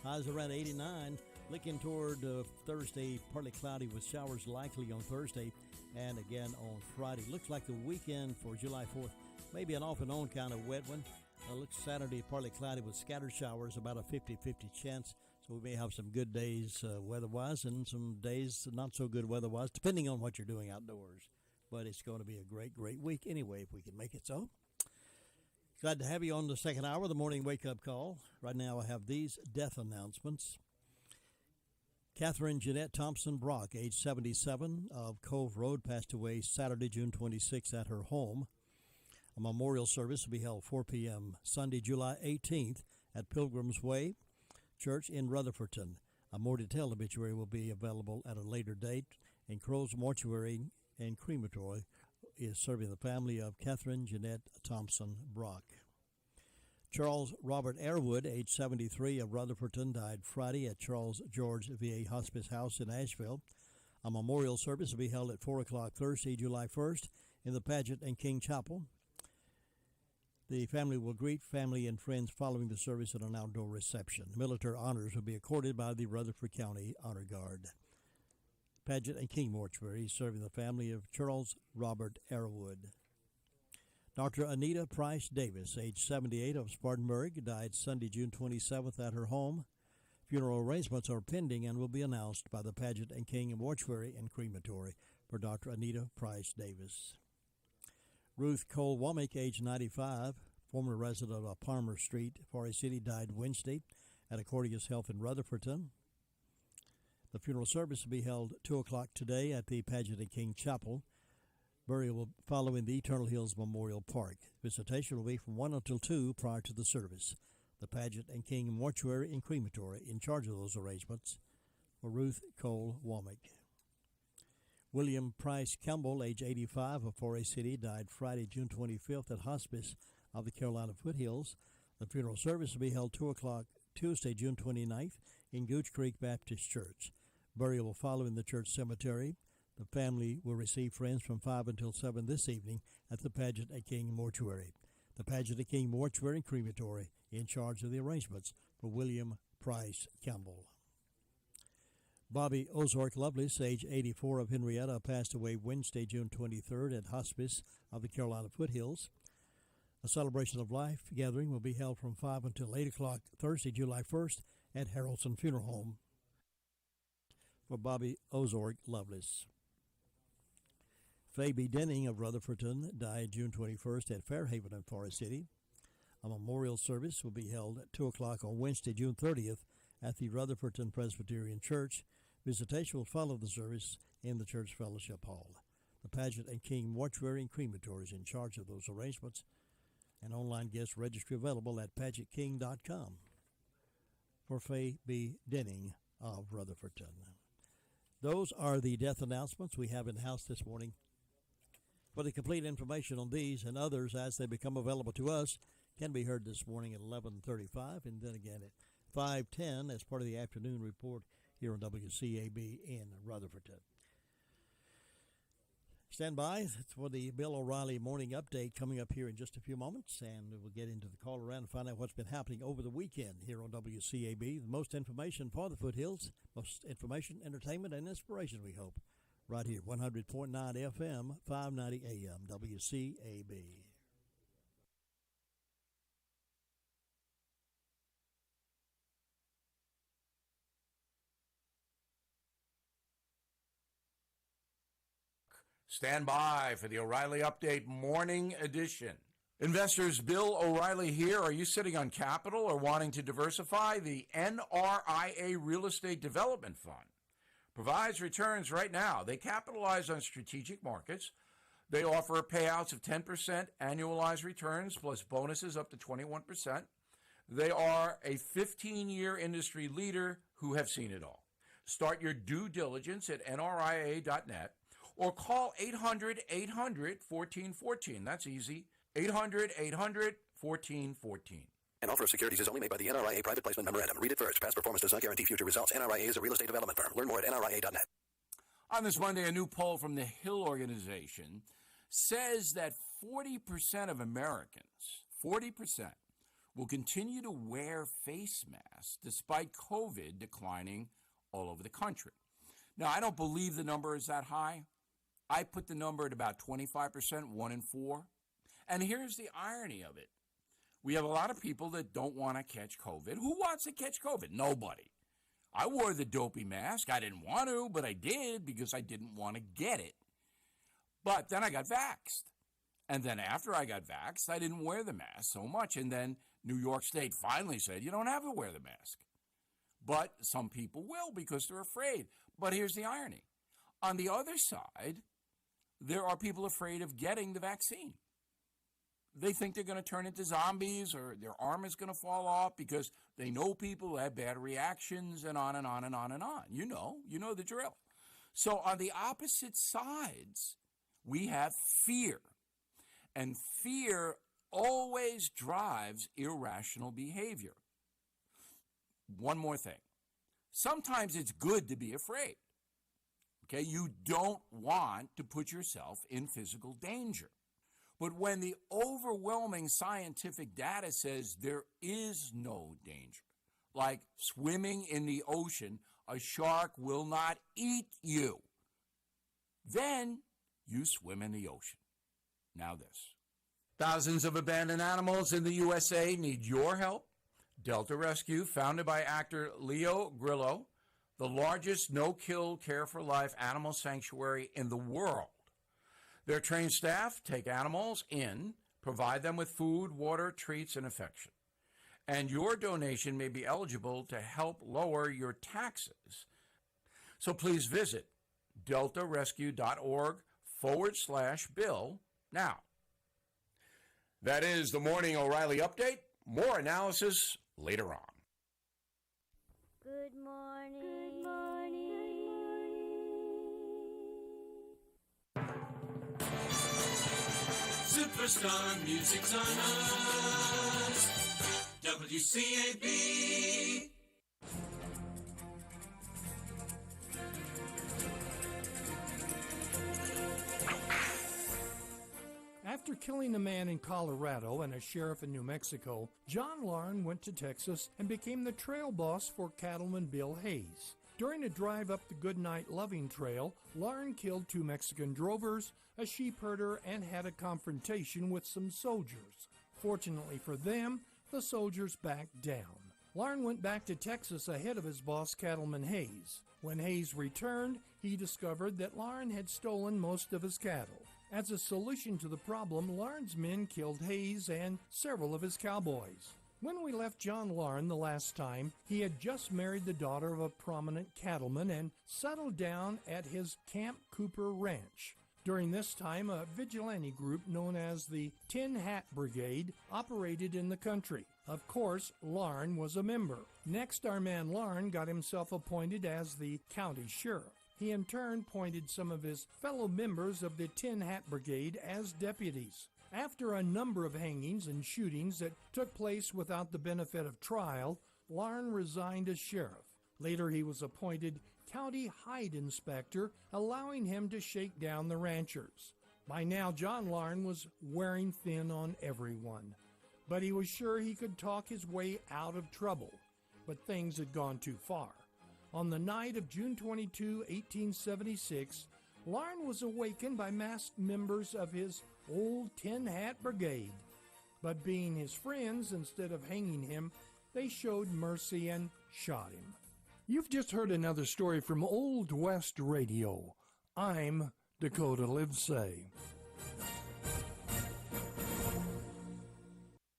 Highs around 89. Looking toward Thursday, partly cloudy with showers likely on Thursday and again on Friday. Looks like the weekend for July 4th, maybe an off and on kind of wet one. Looks Saturday, partly cloudy with scattered showers, about a 50-50 chance. So we may have some good days weather-wise and some days not so good weather-wise, depending on what you're doing outdoors. But it's going to be a great, great week anyway, if we can make it so. Glad to have you on the second hour of the morning wake-up call. Right now I have these death announcements. Catherine Jeanette Thompson Brock, age 77, of Cove Road, passed away Saturday, June 26th at her home. A memorial service will be held 4 p.m. Sunday, July 18th at Pilgrim's Way Church in Rutherfordton. A more detailed obituary will be available at a later date, and Crow's Mortuary and Crematory is serving the family of Catherine Jeanette Thompson Brock. Charles Robert Airwood, age 73, of Rutherfordton, died Friday at Charles George VA Hospice House in Asheville. A memorial service will be held at 4 o'clock Thursday, July 1st, in the Paget and King Chapel. The family will greet family and friends following the service at an outdoor reception. Military honors will be accorded by the Rutherford County Honor Guard. Paget and King Mortuary serving the family of Charles Robert Airwood. Dr. Anita Price Davis, age 78, of Spartanburg, died Sunday, June 27th at her home. Funeral arrangements are pending and will be announced by the Paget and King Mortuary and Crematory for Dr. Anita Price Davis. Ruth Cole Womack, age 95, former resident of Palmer Street, Forest City, died Wednesday at Accordius Health in Rutherfordton. The funeral service will be held 2 o'clock today at the Paget and King Chapel. Burial will follow in the Eternal Hills Memorial Park. Visitation will be from 1 until 2 prior to the service. The Paget and King Mortuary and Crematory in charge of those arrangements for Ruth Cole Womack. William Price Campbell, age 85, of Forest City, died Friday, June 25th at Hospice of the Carolina Foothills. The funeral service will be held 2 o'clock Tuesday, June 29th in Gooch Creek Baptist Church. Burial will follow in the church cemetery. The family will receive friends from 5 until 7 this evening at the Paget and King Mortuary. The Paget and King Mortuary and Crematory in charge of the arrangements for William Price Campbell. Bobby Ozark Lovelace, age 84, of Henrietta, passed away Wednesday, June 23rd at Hospice of the Carolina Foothills. A celebration of life gathering will be held from 5 until 8 o'clock Thursday, July 1st at Harrelson Funeral Home for Bobby Ozark Lovelace. Faye B. Denning of Rutherfordton died June 21st at Fairhaven in Forest City. A memorial service will be held at 2 o'clock on Wednesday, June 30th at the Rutherfordton Presbyterian Church. Visitation will follow the service in the Church Fellowship Hall. The Paget and King Mortuary and Crematory is in charge of those arrangements. An online guest registry available at pagetking.com for Faye B. Denning of Rutherfordton. Those are the death announcements we have in house this morning. For the complete information on these and others as they become available to us can be heard this morning at 11:35 and then again at 5:10 as part of the afternoon report here on WCAB in Rutherfordton. Stand by for the Bill O'Reilly morning update coming up here in just a few moments, and we'll get into the call around and find out what's been happening over the weekend here on WCAB. The most information for the Foothills, most information, entertainment, and inspiration, we hope, right here, 100.9 FM, 590 AM, WCAB. Stand by for the O'Reilly Update Morning Edition. Investors, Bill O'Reilly here. Are you sitting on capital or wanting to diversify? The NRIA Real Estate Development Fund provides returns right now. They capitalize on strategic markets. They offer payouts of 10% annualized returns plus bonuses up to 21%. They are a 15-year industry leader who have seen it all. Start your due diligence at nria.net. Or call 800-800-1414. That's easy. 800-800-1414. An offer of securities is only made by the NRIA Private Placement Memorandum. Read it first. Past performance does not guarantee future results. NRIA is a real estate development firm. Learn more at nria.net. On this Monday, a new poll from the Hill Organization says that 40% of Americans, 40%, will continue to wear face masks despite COVID declining all over the country. Now, I don't believe the number is that high. I put the number at about 25%, 1 in 4. And here's the irony of it. We have a lot of people that don't want to catch COVID. Who wants to catch COVID? Nobody. I wore the dopey mask. I didn't want to, but I did because I didn't want to get it. But then I got vaxxed. And then after I got vaxxed, I didn't wear the mask so much. And then New York State finally said, you don't have to wear the mask. But some people will because they're afraid. But here's the irony. On the other side, there are people afraid of getting the vaccine. They think they're going to turn into zombies or their arm is going to fall off because they know people who have bad reactions and on and on and on and on. You know the drill. So on the opposite sides, we have fear. And fear always drives irrational behavior. One more thing. Sometimes it's good to be afraid. Okay, you don't want to put yourself in physical danger. But when the overwhelming scientific data says there is no danger, like swimming in the ocean, a shark will not eat you, then you swim in the ocean. Now this. Thousands of abandoned animals in the USA need your help. Delta Rescue, founded by actor Leo Grillo, the largest no-kill care-for-life animal sanctuary in the world. Their trained staff take animals in, provide them with food, water, treats, and affection. And your donation may be eligible to help lower your taxes. So please visit deltarescue.org/bill now. That is the Morning O'Reilly Update. More analysis later on. Good morning. Good morning. Superstar music's on us. WCAB. After killing a man in Colorado and a sheriff in New Mexico, John Lauren went to Texas and became the trail boss for cattleman Bill Hayes. During a drive up the Goodnight Loving Trail, Lauren killed 2 Mexican drovers, a sheep herder, and had a confrontation with some soldiers. Fortunately for them, the soldiers backed down. Lauren went back to Texas ahead of his boss, Cattleman Hayes. When Hayes returned, he discovered that Lauren had stolen most of his cattle. As a solution to the problem, Lauren's men killed Hayes and several of his cowboys. When we left John Lauren the last time, he had just married the daughter of a prominent cattleman and settled down at his Camp Cooper Ranch. During this time, a vigilante group known as the Tin Hat Brigade operated in the country. Of course, Lauren was a member. Next, our man Lauren got himself appointed as the county sheriff. He in turn appointed some of his fellow members of the Tin Hat Brigade as deputies. After a number of hangings and shootings that took place without the benefit of trial, Lauren resigned as sheriff. Later he was appointed county hide inspector, allowing him to shake down the ranchers. By now, John Lauren was wearing thin on everyone, but he was sure he could talk his way out of trouble. But things had gone too far. On the night of June 22, 1876, Lauren was awakened by masked members of his old Tin Hat Brigade. But being his friends, instead of hanging him, they showed mercy and shot him. You've just heard another story from Old West Radio. I'm Dakota Livesay.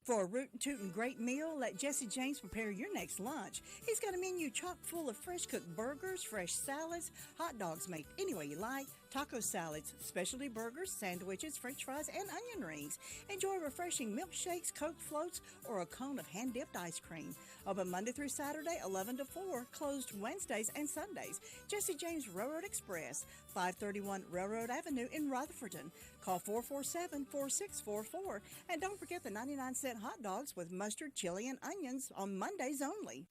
For a rootin' tootin' great meal, let Jesse James prepare your next lunch. He's got a menu chock full of fresh cooked burgers, fresh salads, hot dogs made any way you like, taco salads, specialty burgers, sandwiches, french fries, and onion rings. Enjoy refreshing milkshakes, Coke floats, or a cone of hand-dipped ice cream. Open Monday through Saturday, 11 to 4, closed Wednesdays and Sundays. Jesse James Railroad Express, 531 Railroad Avenue in Rutherfordton. Call 447-4644. And don't forget the 99-cent hot dogs with mustard, chili, and onions on Mondays only.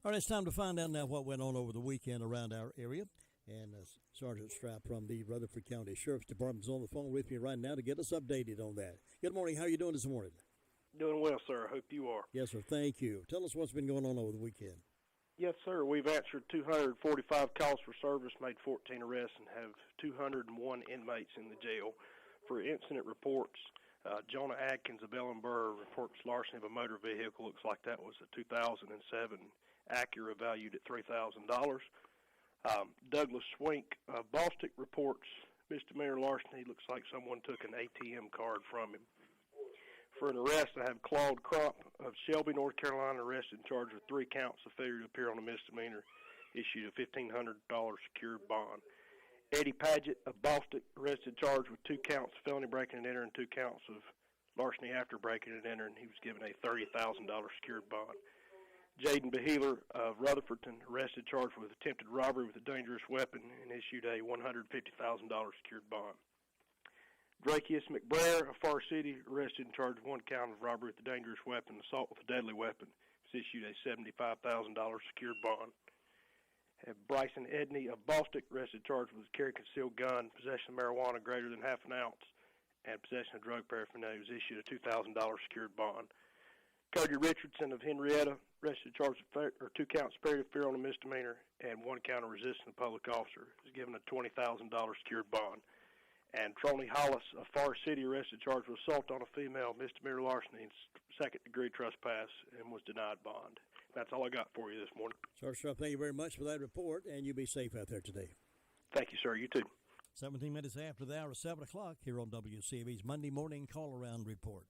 All right, it's time to find out now what went on over the weekend around our area. And Sergeant Strapp from the Rutherford County Sheriff's Department is on the phone with me right now to get us updated on that. Good morning. How are you doing this morning? Doing well, sir. I hope you are. Yes, sir. Thank you. Tell us what's been going on over the weekend. Yes, sir. We've answered 245 calls for service, made 14 arrests, and have 201 inmates in the jail. For incident reports, Jonah Adkins of Ellenburg reports larceny of a motor vehicle. Looks like that was a 2007 Acura valued at $3,000. Douglas Swink of Bostic reports misdemeanor larceny. Looks like someone took an ATM card from him. For an arrest, I have Claude Crump of Shelby, North Carolina, arrested and charged with 3 counts of failure to appear on a misdemeanor, issued a $1,500 secured bond. Eddie Paget of Bostic, arrested and charged with 2 counts of felony breaking and entering, 2 counts of larceny after breaking and entering. He was given a $30,000 secured bond. Jaden Beheeler of Rutherfordton, arrested and charged with attempted robbery with a dangerous weapon and issued a $150,000 secured bond. Drakeus McBrayer of Far City, arrested and charged with 1 count of robbery with a dangerous weapon, assault with a deadly weapon. Was issued a $75,000 secured bond. Have Bryson Edney of Bostic, arrested and charged with carrying a concealed gun, possession of marijuana greater than half an ounce, and possession of drug paraphernalia. Was issued a $2,000 secured bond. Cody Richardson of Henrietta, arrested and charged with 2 counts of failure to appear on a misdemeanor and 1 count of resisting a public officer. Was given a $20,000 secured bond. And Troney Hollis of Far City, arrested, charged with assault on a female, misdemeanor larceny, and second-degree trespass, and was denied bond. That's all I got for you this morning. Sir, thank you very much for that report, and you be safe out there today. Thank you, sir. You too. 17 minutes after the hour of 7 o'clock here on WCAB's Monday Morning Call-Around Report.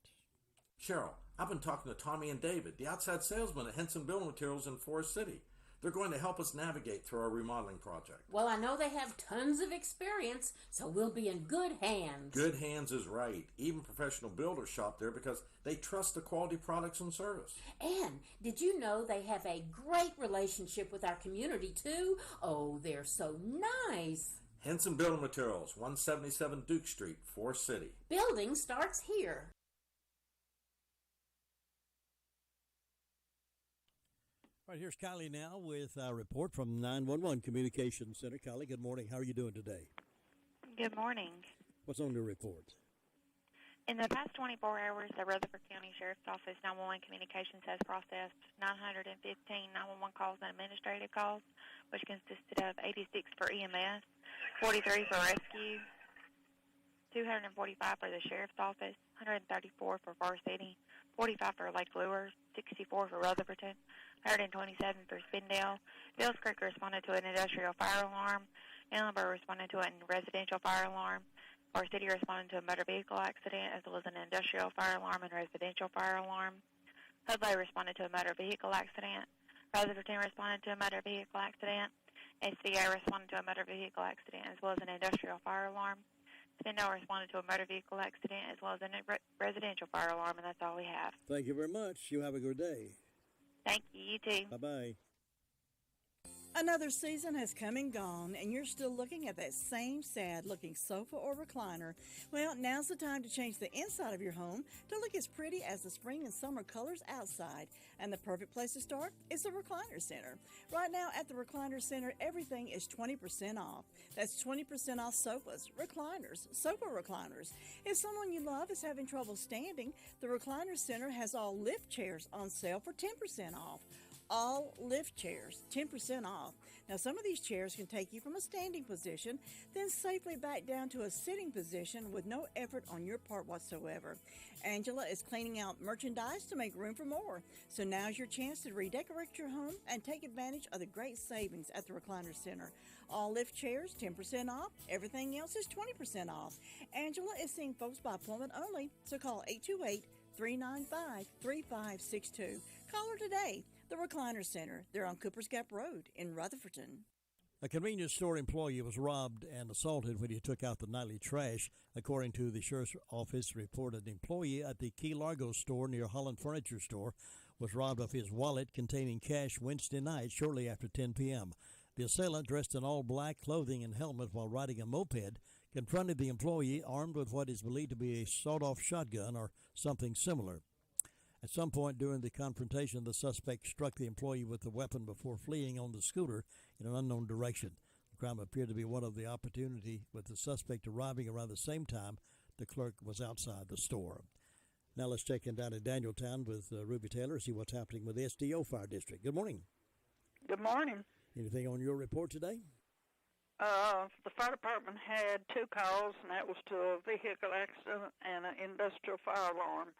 Cheryl, I've been talking to Tommy and David, the outside salesmen at Henson Building Materials in Forest City. They're going to help us navigate through our remodeling project. Well, I know they have tons of experience, so we'll be in good hands. Good hands is right. Even professional builders shop there because they trust the quality products and service. And did you know they have a great relationship with our community, too? Oh, they're so nice. Henson Building Materials, 177 Duke Street, Forest City. Building starts here. All right, here's Kylie now with our report from 911 Communications Center. Kylie, good morning. How are you doing today? Good morning. What's on your report? In the past 24 hours, the Rutherford County Sheriff's Office 911 Communications has processed 915 911 calls and administrative calls, which consisted of 86 for EMS, 43 for rescue, 245 for the Sheriff's Office, 134 for Far City, 45 for Lake Lure, 64 for Rutherfordton, 127 for Spindale. Bills Creek responded to an industrial fire alarm. Ellenburg responded to a residential fire alarm. Far City responded to a motor vehicle accident, as well as an industrial fire alarm and residential fire alarm. Hudley responded to a motor vehicle accident. Rutherfordton responded to a motor vehicle accident. SCA responded to a motor vehicle accident, as well as an industrial fire alarm. Spindale responded to a motor vehicle accident, as well as a residential fire alarm, and that's all we have. Thank you very much. You have a good day. Thank you. You too. Bye-bye. Another season has come and gone, and you're still looking at that same sad-looking sofa or recliner. Well, now's the time to change the inside of your home to look as pretty as the spring and summer colors outside. And the perfect place to start is the Recliner Center. Right now at the Recliner Center, everything is 20% off. That's 20% off sofas, recliners, sofa recliners. If someone you love is having trouble standing, the Recliner Center has all lift chairs on sale for 10% off. All lift chairs, 10% off. Now, some of these chairs can take you from a standing position, then safely back down to a sitting position with no effort on your part whatsoever. Angela is cleaning out merchandise to make room for more. So now's your chance to redecorate your home and take advantage of the great savings at the Recliner Center. All lift chairs, 10% off. Everything else is 20% off. Angela is seeing folks by appointment only, so call 828-395-3562. Call her today. The Recliner Center. They're on Cooper's Gap Road in Rutherfordton. A convenience store employee was robbed and assaulted when he took out the nightly trash. According to the sheriff's office, reported an employee at the Key Largo store near Holland Furniture Store was robbed of his wallet containing cash Wednesday night shortly after 10 p.m. The assailant, dressed in all black clothing and helmet while riding a moped, confronted the employee armed with what is believed to be a sawed-off shotgun or something similar. At some point during the confrontation, the suspect struck the employee with the weapon before fleeing on the scooter in an unknown direction. The crime appeared to be one of the opportunity, with the suspect arriving around the same time the clerk was outside the store. Now let's check in down at Danieltown with Ruby Taylor, see what's happening with the SDO Fire District. Good morning. Good morning. Anything on your report today? The fire department had 2 calls, and that was to a vehicle accident and an industrial fire alarm.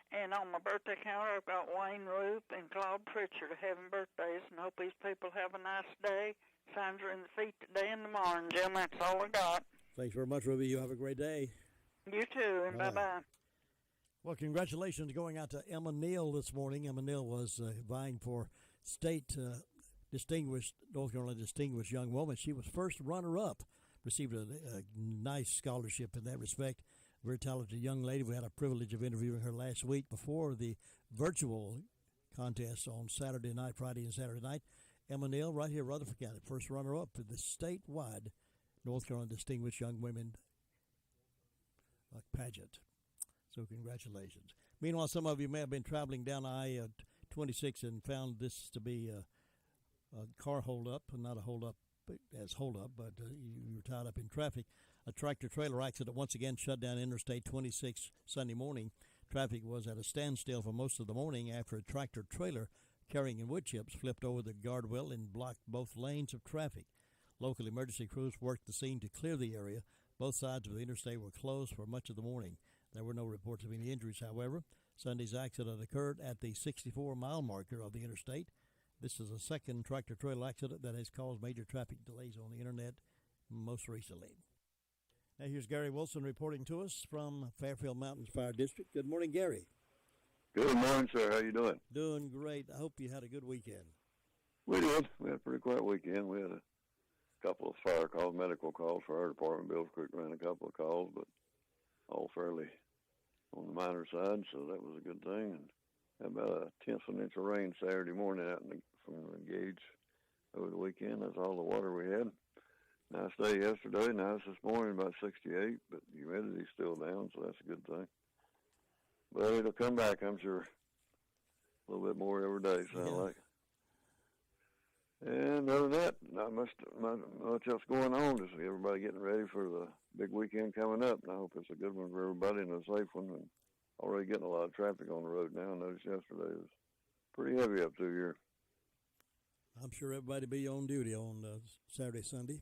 And on my birthday calendar, I've got Wayne Roop and Claude Pritchard having birthdays, and hope these people have a nice day. Signs are in the feet today and tomorrow, and Jim, that's all I got. Thanks very much, Ruby. You have a great day. You too, and bye-bye. Well, congratulations going out to Emma Neal this morning. Emma Neal was vying for state North Carolina distinguished young woman. She was first runner-up, received a nice scholarship in that respect. Very talented young lady. We had a privilege of interviewing her last week before the virtual contest on Saturday night, Friday and Saturday night. Emma Neal, right here, Rutherford County, first runner-up for the statewide North Carolina Distinguished Young Women pageant. So congratulations. Meanwhile, some of you may have been traveling down I-26 and found this to be a car holdup, not a holdup as holdup, but you were tied up in traffic. A tractor-trailer accident once again shut down Interstate 26 Sunday morning. Traffic was at a standstill for most of the morning after a tractor-trailer carrying wood chips flipped over the guardrail and blocked both lanes of traffic. Local emergency crews worked the scene to clear the area. Both sides of the interstate were closed for much of the morning. There were no reports of any injuries, however. Sunday's accident occurred at the 64-mile marker of the interstate. This is the second tractor-trailer accident that has caused major traffic delays on the internet most recently. Now here's Gary Wilson reporting to us from Fairfield Mountains Fire District. Good morning, Gary. Good morning, sir. How you doing? Doing great. I hope you had a good weekend. We did. We had a pretty quiet weekend. We had a couple of fire calls, medical calls for our department. Bills Creek ran a couple of calls, but all fairly on the minor side, so that was a good thing. And had about a tenth of an inch of rain Saturday morning out from the gauge over the weekend. That's all the water we had. Nice day yesterday, nice this morning, about 68, but the humidity's still down, so that's a good thing. But it'll come back, I'm sure. A little bit more every day, sound like. And other than that, not much else going on. Just everybody getting ready for the big weekend coming up. And I hope it's a good one for everybody and a safe one. And already getting a lot of traffic on the road now. I noticed yesterday it was pretty heavy up through here. I'm sure everybody will be on duty on Saturday, Sunday.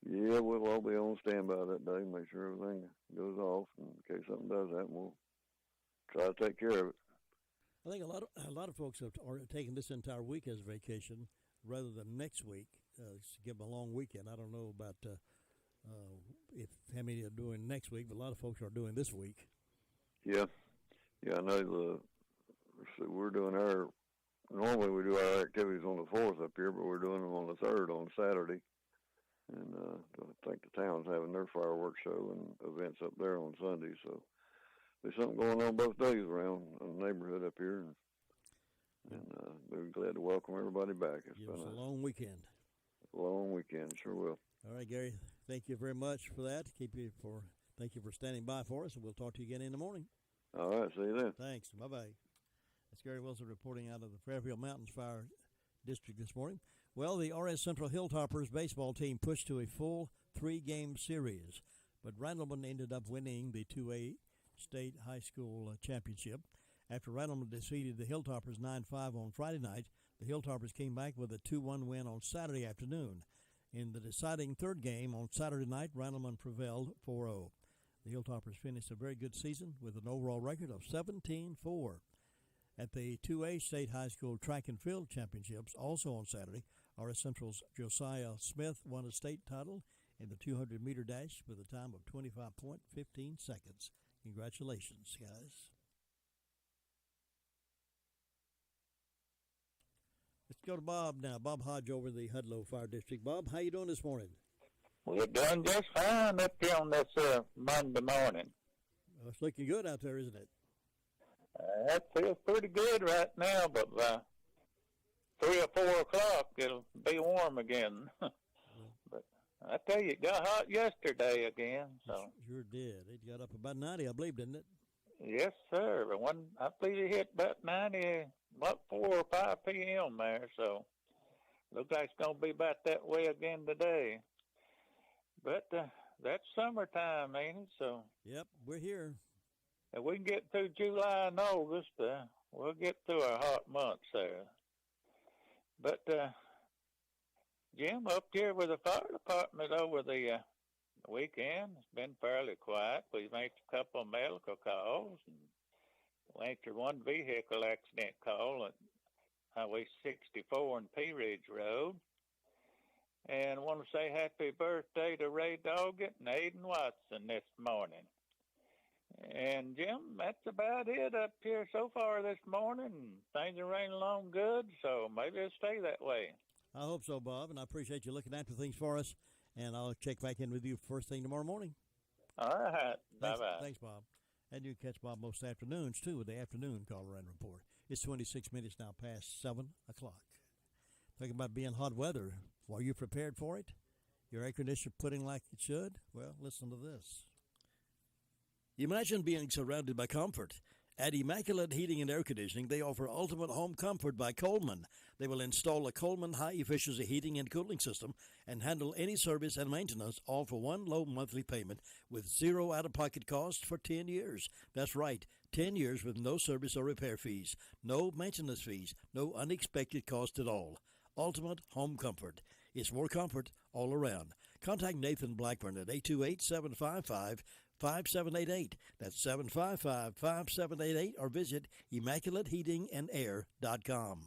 Yeah, we'll all be on standby that day. Make sure everything goes off. And in case something does happen, we'll try to take care of it. I think a lot of folks are taking this entire week as vacation rather than next week to give them a long weekend. I don't know about if how many are doing next week, but a lot of folks are doing this week. Yeah, I know we're doing normally we do our activities on the 4th up here, but we're doing them on the 3rd on Saturday. And I think the town's having their fireworks show and events up there on Sunday, so there's something going on both days around the neighborhood up here. And we're glad to welcome everybody back. It's been a long weekend. A long weekend, sure will. All right, Gary, thank you very much for that. Thank you for standing by for us, and we'll talk to you again in the morning. All right, see you then. Thanks. Bye-bye. That's Gary Wilson reporting out of the Fairfield Mountains Fire District this morning. Well, the RS Central Hilltoppers baseball team pushed to a full 3-game series, but Randleman ended up winning the 2A State High School Championship. After Randleman defeated the Hilltoppers 9-5 on Friday night, the Hilltoppers came back with a 2-1 win on Saturday afternoon. In the deciding third game on Saturday night, Randleman prevailed 4-0. The Hilltoppers finished a very good season with an overall record of 17-4. At the 2A State High School Track and Field Championships, also on Saturday, RS Central's Josiah Smith won a state title in the 200-meter dash with a time of 25.15 seconds. Congratulations, guys. Let's go to Bob now. Bob Hodge over the Hudlow Fire District. Bob, how you doing this morning? We're doing just fine up here on this Monday morning. Well, it's looking good out there, isn't it? It feels pretty good right now, but 3 or 4 o'clock it'll be warm again. But I tell you, it got hot yesterday again. So it sure did. It got up about 90, I believe, didn't it? Yes, sir. I believe it hit about 90, about 4 or 5 p.m. there. So looks like it's going to be about that way again today. But that's summertime, ain't it? So yep, we're here. if we can get through July and August, we'll get through our hot months there. But, Jim, up here with the fire department over the weekend, it's been fairly quiet. We made a couple of medical calls. And we answered one vehicle accident call at Highway 64 and Pea Ridge Road. And I want to say happy birthday to Ray Doggett and Aiden Watson this morning. And, Jim, that's about it up here so far this morning. Things are running along good, so maybe it'll stay that way. I hope so, Bob, and I appreciate you looking after things for us. And I'll check back in with you first thing tomorrow morning. All right. Bye-bye. Thanks, Bob. And you catch Bob most afternoons, too, with the afternoon caller and report. It's 26 minutes now past 7 o'clock. Talking about being hot weather. Are you prepared for it? Your air conditioner putting like it should? Well, listen to this. Imagine being surrounded by comfort. At Immaculate Heating and Air Conditioning, they offer ultimate home comfort by Coleman. They will install a Coleman high-efficiency heating and cooling system and handle any service and maintenance, all for one low monthly payment with zero out-of-pocket costs for 10 years. That's right, 10 years with no service or repair fees, no maintenance fees, no unexpected cost at all. Ultimate home comfort. It's more comfort all around. Contact Nathan Blackburn at 828-755-5788. That's 755-5788, or visit ImmaculateHeatingandAir.com.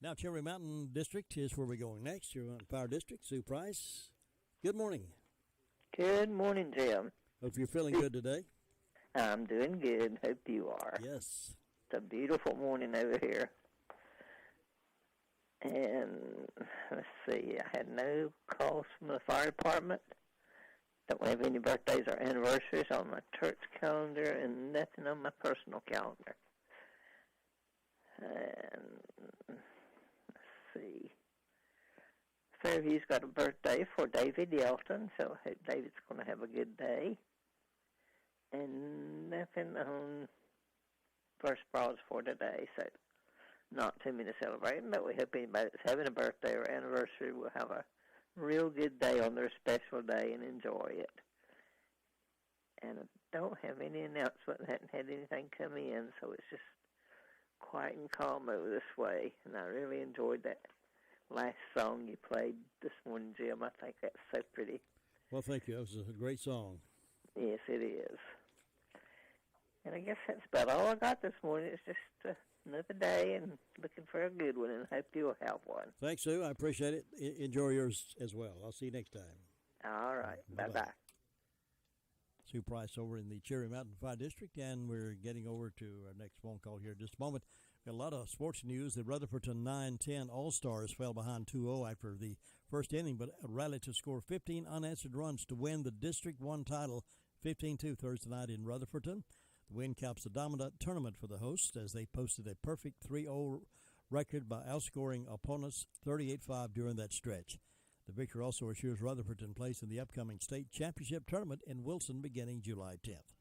Now, Cherry Mountain District is where we're going next. Cherry Mountain Fire District, Sue Price. Good morning. Good morning, Jim. Hope you're feeling good today. I'm doing good. Hope you are. Yes. It's a beautiful morning over here. And let's see, I had no calls from the fire department. Don't have any birthdays or anniversaries on my church calendar, and nothing on my personal calendar. And let's see, Fairview's got a birthday for David Yelton, so I hope David's going to have a good day. And nothing on First Bras for today, so not too many celebrating, but we hope anybody that's having a birthday or anniversary will have a real good day on their special day and enjoy it. And I don't have any announcement. I hadn't had anything come in, so it's just quiet and calm over this way. And I really enjoyed that last song you played this morning, Jim. I think that's so pretty. Well, thank you. That was a great song. Yes, it is. And I guess that's about all I got this morning. It's just another day and looking for a good one, and hope you'll have one. Thanks, Sue. I appreciate it. Enjoy yours as well. I'll see you next time. All right. Bye-bye. Sue Price over in the Cherry Mountain Fire District, and we're getting over to our next phone call here in just a moment. Got a lot of sports news. The Rutherfordton 9-10 All-Stars fell behind 2-0 after the first inning, but rallied to score 15 unanswered runs to win the District 1 title 15-2 Thursday night in Rutherfordton. The win caps a dominant tournament for the hosts as they posted a perfect 3-0 record by outscoring opponents 38-5 during that stretch. The victory also assures Rutherfordton place in the upcoming state championship tournament in Wilson beginning July 10th.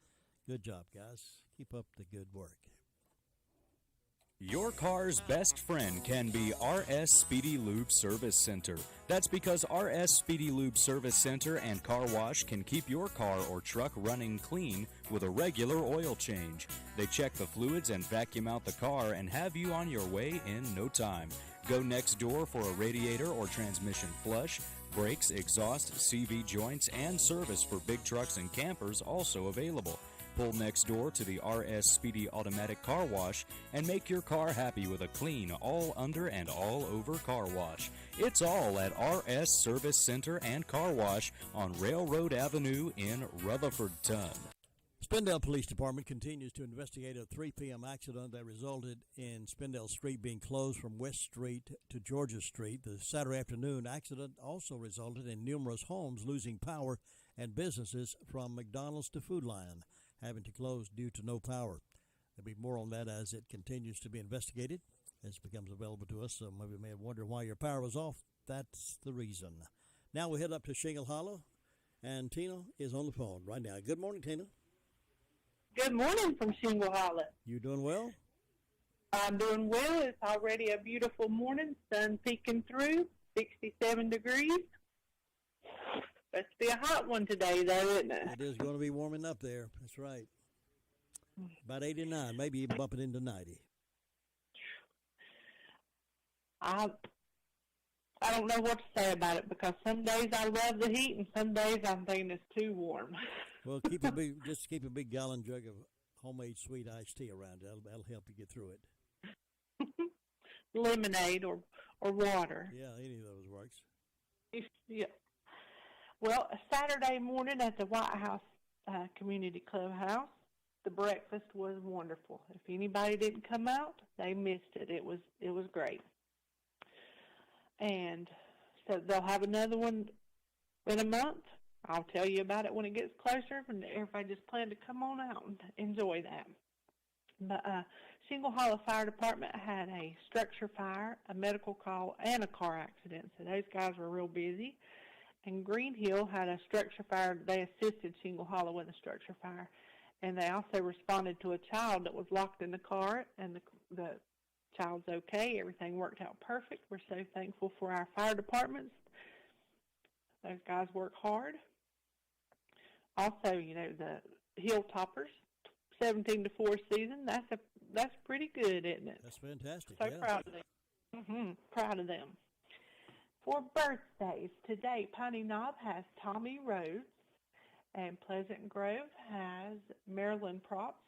Good job, guys. Keep up the good work. Your car's best friend can be RS Speedy Lube Service Center. That's because RS Speedy Lube Service Center and Car Wash can keep your car or truck running clean with a regular oil change. They check the fluids and vacuum out the car and have you on your way in no time. Go next door for a radiator or transmission flush, brakes, exhaust, CV joints, and service for big trucks and campers also available. Pull next door to the RS Speedy Automatic Car Wash and make your car happy with a clean, all under and all over car wash. It's all at RS Service Center and Car Wash on Railroad Avenue in Rutherfordton. Spindale Police Department continues to investigate a 3 p.m. accident that resulted in Spindale Street being closed from West Street to Georgia Street. The Saturday afternoon accident also resulted in numerous homes losing power and businesses from McDonald's to Food Lion having to close due to no power. There'll be more on that as it continues to be investigated, as it becomes available to us. So maybe you may have wondered why your power was off. That's the reason. Now we head up to Shingle Hollow, and Tina is on the phone right now. Good morning, Tina. Good morning from Shingle Hollow. You doing well? I'm doing well. It's already a beautiful morning. Sun peeking through, 67 degrees. Supposed to be a hot one today, though, isn't it? It is going to be warming up there. That's right. About 89, maybe even bumping into 90. I don't know what to say about it because some days I love the heat and some days I'm thinking it's too warm. Well, just keep a big gallon jug of homemade sweet iced tea around. That'll help you get through it. Lemonade or water. Yeah, any of those works. Yeah. Well, Saturday morning at the White House Community Clubhouse, the breakfast was wonderful. If anybody didn't come out, they missed it. It was great. And so they'll have another one in a month. I'll tell you about it when it gets closer, and everybody just plan to come on out and enjoy that. But Shingle Hollow Fire Department had a structure fire, a medical call, and a car accident, so those guys were real busy. And Green Hill had a structure fire. They assisted Shingle Hollow with a structure fire, and they also responded to a child that was locked in the car, and the child's okay. Everything worked out perfect. We're so thankful for our fire departments. Those guys work hard. Also, the Hilltoppers, 17 to 4 season. That's pretty good, isn't it? That's fantastic. So yeah. proud of them. Proud of them. For birthdays today, Piney Knob has Tommy Rhodes, and Pleasant Grove has Marilyn Props.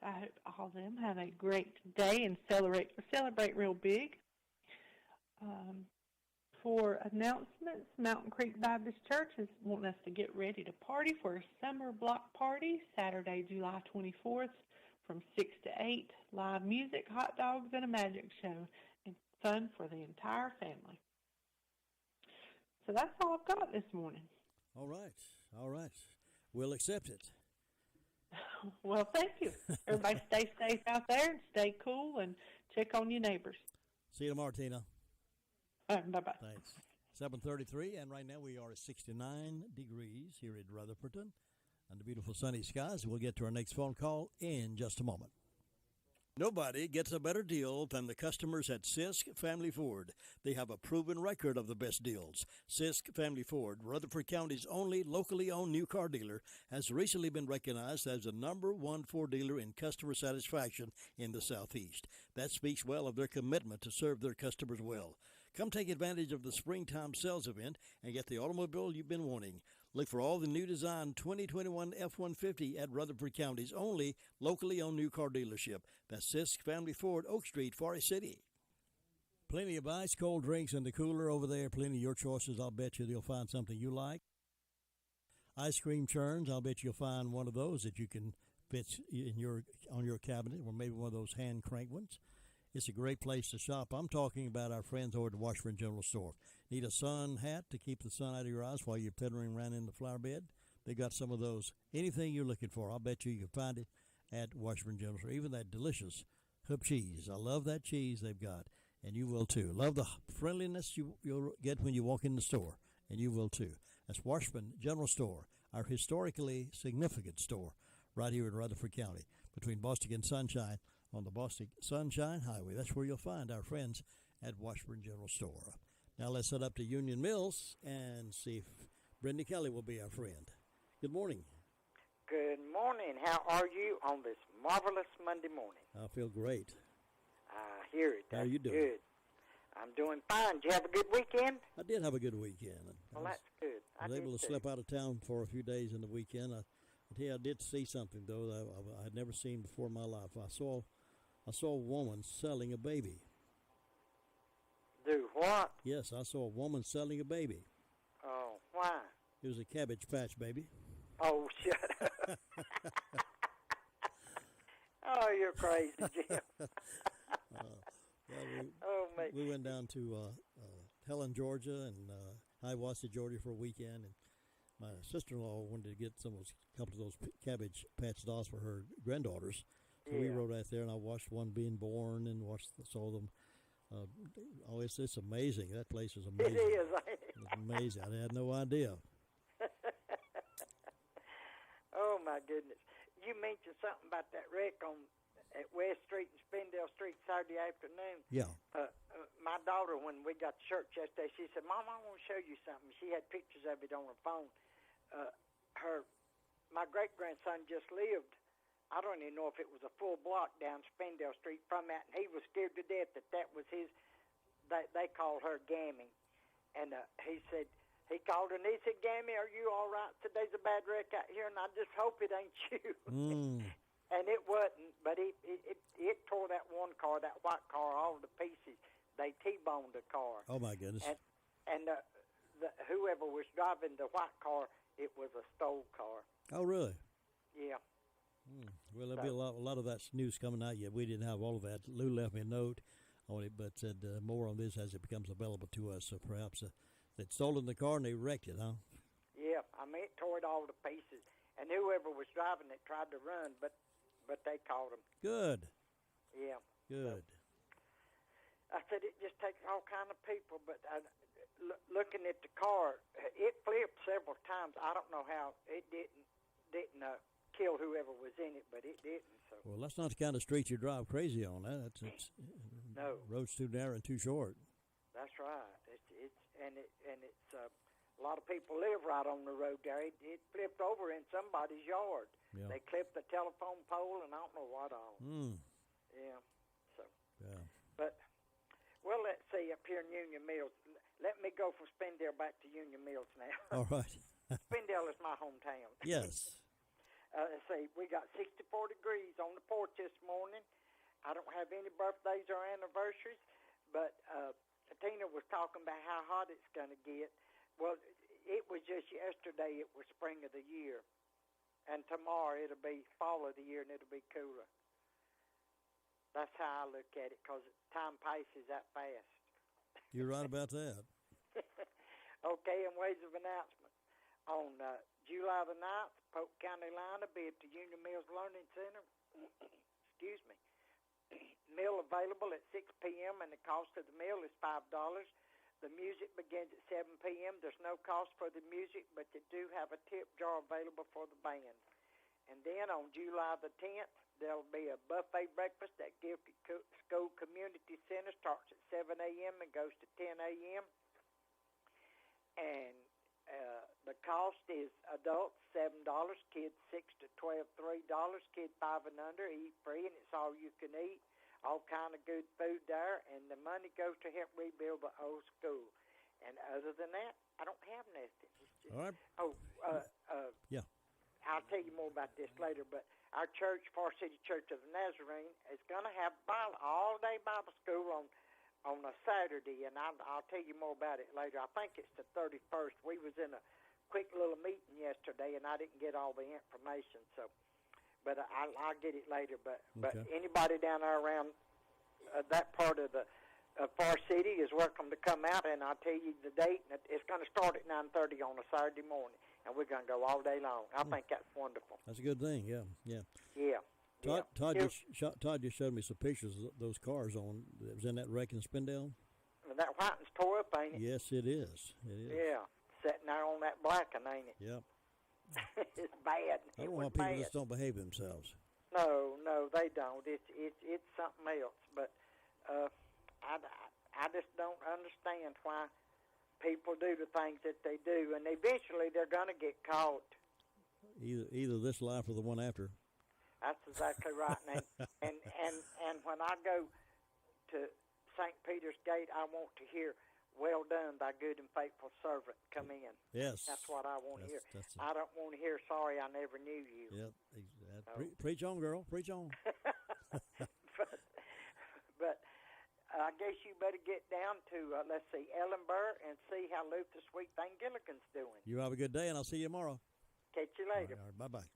I hope all of them have a great day and celebrate real big. For announcements, Mountain Creek Baptist Church is wanting us to get ready to party for a summer block party Saturday, July 24th from 6 to 8. Live music, hot dogs, and a magic show, and fun for the entire family. So that's all I've got this morning. All right. We'll accept it. Well, thank you. Everybody stay safe out there and stay cool and check on your neighbors. See you tomorrow, Tina. Bye-bye. Thanks. 7:33, and right now we are at 69 degrees here at Rutherfordton under beautiful sunny skies. We'll get to our next phone call in just a moment. Nobody gets a better deal than the customers at Sisk Family Ford. They have a proven record of the best deals. Sisk Family Ford, Rutherford County's only locally owned new car dealer, has recently been recognized as the #1 Ford dealer in customer satisfaction in the Southeast. That speaks well of their commitment to serve their customers well. Come take advantage of the springtime sales event and get the automobile you've been wanting. Look for all the new design 2021 F-150 at Rutherford County's only locally owned new car dealership. That's Sisk Family Ford, Oak Street, Forest City. Plenty of ice, cold drinks in the cooler over there. Plenty of your choices. I'll bet you they'll find something you like. Ice cream churns. I'll bet you'll find one of those that you can fit on your cabinet, or maybe one of those hand crank ones. It's a great place to shop. I'm talking about our friends over at the Washburn General Store. Need a sun hat to keep the sun out of your eyes while you're piddling around in the flower bed? They got some of those. Anything you're looking for, I'll bet you can find it at Washburn General Store. Even that delicious hub cheese. I love that cheese they've got, and you will too. Love the friendliness you'll get when you walk in the store, and you will too. That's Washburn General Store, our historically significant store right here in Rutherford County between Bostic and Sunshine on the Bostic Sunshine Highway. That's where you'll find our friends at Washburn General Store. Now let's head up to Union Mills and see if Brenda Kelly will be our friend. Good morning. Good morning. How are you on this marvelous Monday morning? I feel great. I hear it. How are you doing? Good. I'm doing fine. Did you have a good weekend? I did have a good weekend. Well, that's good. I was able to slip out of town for a few days in the weekend. I did see something, though, that I had never seen before in my life. I saw a woman selling a baby. Do what? Yes, I saw a woman selling a baby. Oh, why? It was a Cabbage Patch baby. Oh, shut up. Oh, you're crazy, Jim. We went down to Helen, Georgia, and Hiawassee, Georgia for a weekend, and my sister-in-law wanted to get a couple of those Cabbage Patch dolls for her granddaughters. So we rode out there, and I watched one being born and saw them. It's amazing. That place is amazing. It is. It's amazing. I had no idea. Oh, my goodness. You mentioned something about that wreck at West Street and Spindale Street Saturday afternoon. Yeah. My daughter, when we got to church yesterday, she said, Mom, I want to show you something. She had pictures of it on her phone. My great-grandson just lived I don't even know if it was a full block down Spindale Street from that, and he was scared to death that was his. They called her Gammy, and he said he called her and he said, "Gammy, are you all right? Said there's a bad wreck out here, and I just hope it ain't you." And it wasn't, but it tore that one car, that white car, all to pieces. They T-boned the car. Oh my goodness! And whoever was driving the white car, it was a stole car. Oh really? Yeah. Well, there'll be a lot of that news coming out yet. We didn't have all of that. Lou left me a note on it, but said more on this as it becomes available to us. So perhaps they'd stolen the car and they wrecked it, huh? Yeah, I mean, it tore it all to pieces. And whoever was driving it tried to run, but they caught him. Good. Yeah. Good. So, I said it just takes all kind of people, but looking at the car, it flipped several times. I don't know how it didn't kill whoever was in it, but it didn't. So. Well, that's not the kind of street you drive crazy on. It's no. Road's too narrow and too short. That's right. It's a lot of people live right on the road there. It flipped over in somebody's yard. Yeah. They clipped the telephone pole and I don't know what all. Yeah. So. Yeah. But well, let's see up here in Union Mills. Let me go from Spindale back to Union Mills now. All right. Spindale is my hometown. Yes. Let's see, we got 64 degrees on the porch this morning. I don't have any birthdays or anniversaries, but Tina was talking about how hot it's going to get. Well, it was just yesterday it was spring of the year, and tomorrow it'll be fall of the year, and it'll be cooler. That's how I look at it, because time passes that fast. You're right about that. Okay, in ways of announcement. On July the 9th, Polk County line will be at the Union Mills Learning Center. Excuse me. Meal available at 6 p.m., and the cost of the meal is $5. The music begins at 7 p.m. There's no cost for the music, but they do have a tip jar available for the band. And then on July the 10th, there'll be a buffet breakfast at Gilpin School Community Center. Starts at 7 a.m. and goes to 10 a.m. And the cost is adults $7, kids 6 to 12 $3, kids 5 and under eat free, and it's all you can eat. All kind of good food there, and the money goes to help rebuild the old school. And other than that, I don't have nothing. All right. Yeah. I'll tell you more about this later, but our church, Far City Church of the Nazarene, is going to have all-day Bible school on a Saturday, and I'll tell you more about it later. I think it's the 31st. We was in a quick little meeting yesterday, and I didn't get all the information, so. But I'll get it later. But anybody down there around that part of the Far City is welcome to come out, and I'll tell you the date. It's going to start at 9:30 on a Saturday morning, and we're going to go all day long. I think that's wonderful. That's a good thing. Yeah. Yeah. Todd just showed me some pictures of those cars that was in that wreck in Spindale. That white one's tore up, ain't it? Yes, it is. It is. Yeah, sitting there on that black one, ain't it? Yep. It's bad. I don't want people just don't behave themselves. No, they don't. It's something else. But I just don't understand why people do the things that they do, and eventually they're going to get caught. Either this life or the one after. That's exactly right. And when I go to St. Peter's Gate, I want to hear, "Well done, thy good and faithful servant. Come in." Yes. That's what I want to hear. I don't want to hear, "Sorry, I never knew you." Yep. Preach on, girl. Preach on. but I guess you better get down to, let's see, Ellenburg and see how Luther Sweet Thing Gilligan's doing. You have a good day, and I'll see you tomorrow. Catch you later. All right, bye-bye.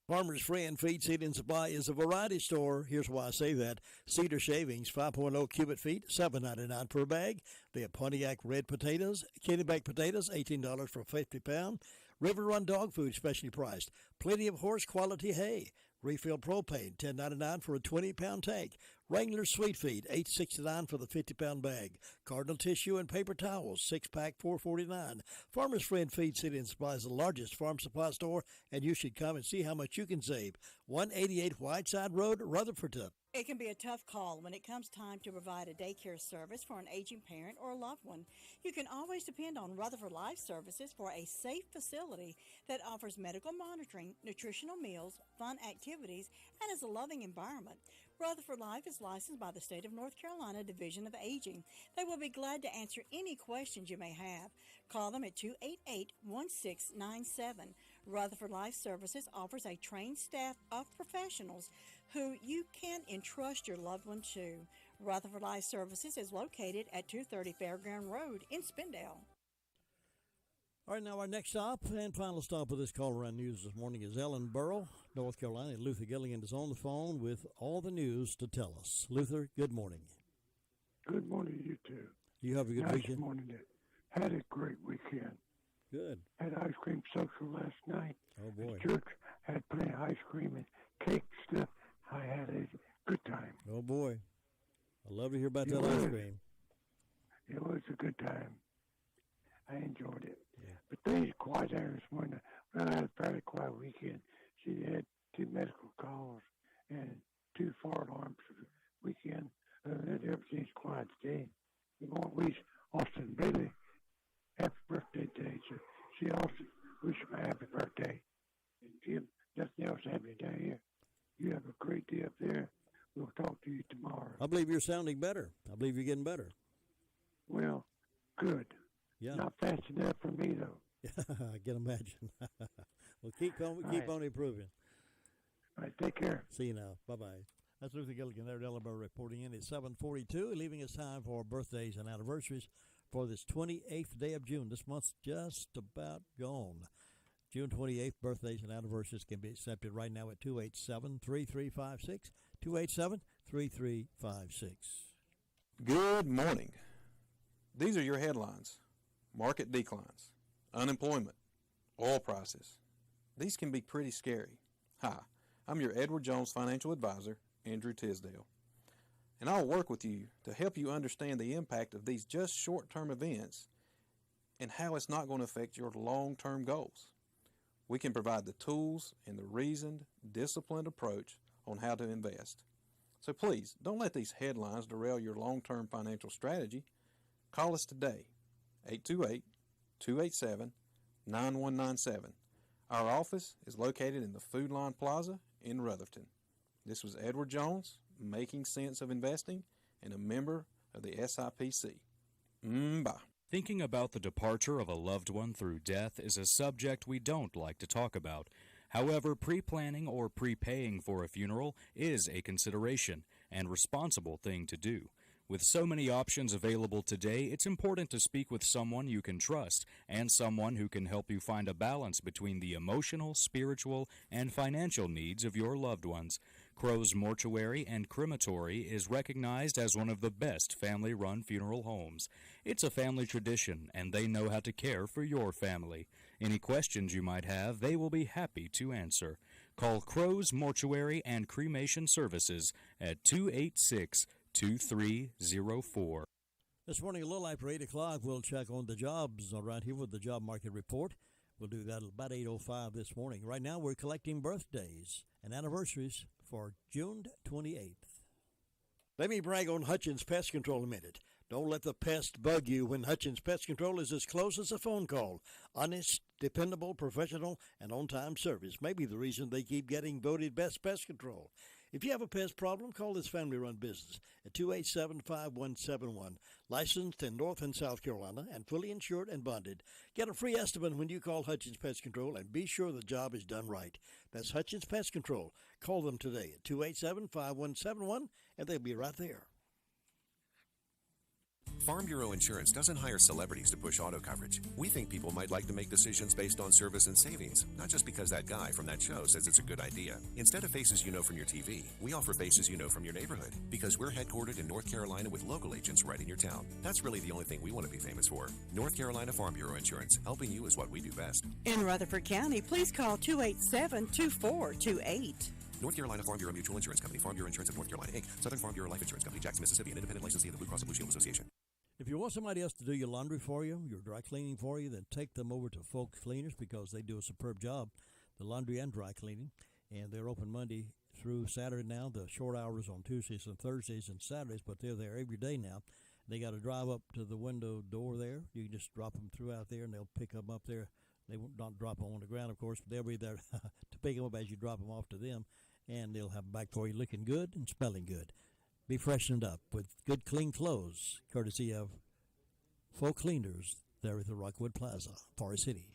Farmers Friend Feed, Seed, and Supply is a variety store. Here's why I say that. Cedar shavings, 5.0 cubic feet, $7.99 per bag. They have Pontiac red potatoes, Kenny baked potatoes, $18 for a 50-pound. River Run dog food, specially priced. Plenty of horse quality hay. Refill propane, $10.99 for a 20-pound tank. Wrangler Sweet Feed, $8.69 for the 50-pound bag. Cardinal Tissue and paper towels, 6-pack, $4.49. Farmers Friend Feed, Seed, and Supply is the largest farm supply store, and you should come and see how much you can save. 188 Whiteside Road, Rutherfordton. It can be a tough call when it comes time to provide a daycare service for an aging parent or a loved one. You can always depend on Rutherford Life Services for a safe facility that offers medical monitoring, nutritional meals, fun activities, and is a loving environment. Rutherford Life is licensed by the State of North Carolina Division of Aging. They will be glad to answer any questions you may have. Call them at 288-1697. Rutherford Life Services offers a trained staff of professionals who you can entrust your loved one to. Rutherford Life Services is located at 230 Fairground Road in Spindale. All right, now our next stop and final stop of this Call Around News this morning is Ellenboro, North Carolina. Luther Gilligan is on the phone with all the news to tell us. Luther, good morning. Good morning, you two. You have a good weekend? Morning. Had a great weekend. Good. Had ice cream social last night. Oh, boy. The church had plenty of ice cream and cake stuff. I had a good time. Oh, boy. I love to hear about that ice cream. It was a good time. I enjoyed it. Yeah. But things quiet there this morning. Well, I had a fairly quiet weekend. She had 2 medical calls and 2 fire alarms for the weekend. Other than that, everything's quiet today. We want to wish Austin Bailey happy birthday today. So she also wish him a happy birthday. And Jim, nothing else happening down here. You have a great day up there. We'll talk to you tomorrow. I believe you're sounding better. I believe you're getting better. Well, good. Yeah. Not fast enough for me, though. I can imagine. Well, keep on improving. All right, take care. See you now. Bye-bye. That's Luther Gilligan there at Ellenboro reporting in. It's 7:42, leaving us time for birthdays and anniversaries for this 28th day of June. This month's just about gone. June 28th, birthdays and anniversaries can be accepted right now at 287-3356, 287-3356. Good morning. These are your headlines. Market declines, unemployment, oil prices. These can be pretty scary. Hi, I'm your Edward Jones financial advisor, Andrew Tisdale, and I'll work with you to help you understand the impact of these just short-term events and how it's not going to affect your long-term goals. We can provide the tools and the reasoned, disciplined approach on how to invest. So please, don't let these headlines derail your long-term financial strategy. Call us today, 828-287-9197. Our office is located in the Food Line Plaza in Rutherton. This was Edward Jones, Making Sense of Investing, and a member of the SIPC. Bye. Thinking about the departure of a loved one through death is a subject we don't like to talk about. However, pre-planning or prepaying for a funeral is a consideration and responsible thing to do. With so many options available today, it's important to speak with someone you can trust and someone who can help you find a balance between the emotional, spiritual, and financial needs of your loved ones. Crow's Mortuary and Crematory is recognized as one of the best family-run funeral homes. It's a family tradition, and they know how to care for your family. Any questions you might have, they will be happy to answer. Call Crow's Mortuary and Cremation Services at 286-2304. This morning, a little after 8 o'clock, we'll check on the jobs around here with the job market report. We'll do that about 8:05 this morning. Right now, we're collecting birthdays and anniversaries for June 28th. Let me brag on Hutchins Pest Control a minute. Don't let the pest bug you when Hutchins Pest Control is as close as a phone call. Honest, dependable, professional, and on-time service may be the reason they keep getting voted best pest control. If you have a pest problem, call this family-run business at 287-5171. Licensed in North and South Carolina and fully insured and bonded. Get a free estimate when you call Hutchins Pest Control and be sure the job is done right. That's Hutchins Pest Control. Call them today at 287-5171 and they'll be right there. Farm Bureau Insurance doesn't hire celebrities to push auto coverage. We think people might like to make decisions based on service and savings, not just because that guy from that show says it's a good idea. Instead of faces you know from your TV, we offer faces you know from your neighborhood, because we're headquartered in North Carolina with local agents right in your town. That's really the only thing we want to be famous for. North Carolina Farm Bureau Insurance, helping you is what we do best. In Rutherford County, please call 287-2428. North Carolina Farm Bureau Mutual Insurance Company, Farm Bureau Insurance of North Carolina, Inc., Southern Farm Bureau Life Insurance Company, Jackson, Mississippi, an independent licensee of the Blue Cross and Blue Shield Association. If you want somebody else to do your laundry for you, your dry cleaning for you, then take them over to Folk Cleaners because they do a superb job, the laundry and dry cleaning. And they're open Monday through Saturday now. The short hours on Tuesdays and Thursdays and Saturdays, but they're there every day now. They got to drive up to the window door there. You can just drop them through out there, and they'll pick them up there. They won't not drop them on the ground, of course, but they'll be there to pick them up as you drop them off to them, and they'll have them back for you looking good and smelling good. Be freshened up with good, clean clothes, courtesy of Folk Cleaners there at the Rockwood Plaza, Forest City.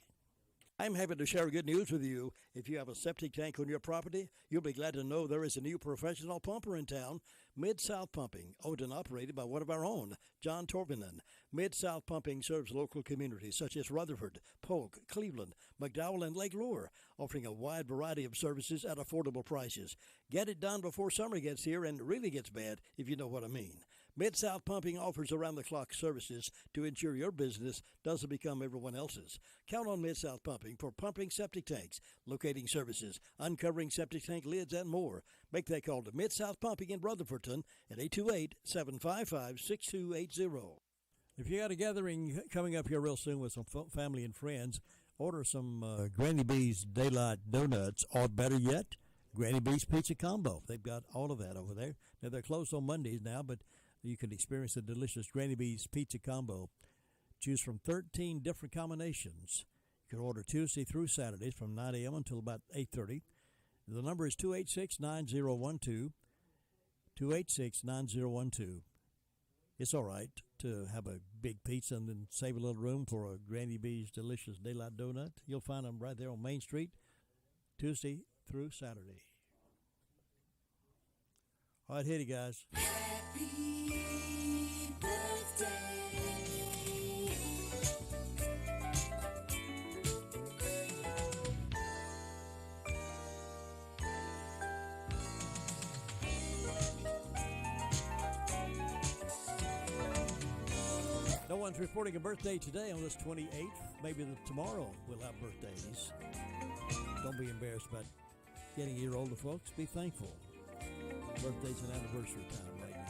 I'm happy to share good news with you. If you have a septic tank on your property, you'll be glad to know there is a new professional pumper in town, Mid-South Pumping, owned and operated by one of our own, John Torvinen. Mid-South Pumping serves local communities such as Rutherford, Polk, Cleveland, McDowell, and Lake Lure, offering a wide variety of services at affordable prices. Get it done before summer gets here and really gets bad, if you know what I mean. Mid-South Pumping offers around-the-clock services to ensure your business doesn't become everyone else's. Count on Mid-South Pumping for pumping septic tanks, locating services, uncovering septic tank lids, and more. Make that call to Mid-South Pumping in Rutherfordton at 828-755-6280. If you got a gathering coming up here real soon with some family and friends, order some Granny B's Daylight Donuts, or better yet, Granny B's Pizza Combo. They've got all of that over there. Now, they're closed on Mondays now, but you can experience the delicious Granny B's Pizza Combo. Choose from 13 different combinations. You can order Tuesday through Saturdays from 9 a.m. until about 8:30. The number is 286-9012, 286-9012. It's all right to have a big pizza and then save a little room for a Granny B's delicious Daylight Donut. You'll find them right there on Main Street, Tuesday through Saturday. All right, hit it, guys. Happy birthday. No one's reporting a birthday today on this 28th. Maybe tomorrow we'll have birthdays. Don't be embarrassed about getting a year older, folks. Be thankful. Birthday's and anniversary time right now.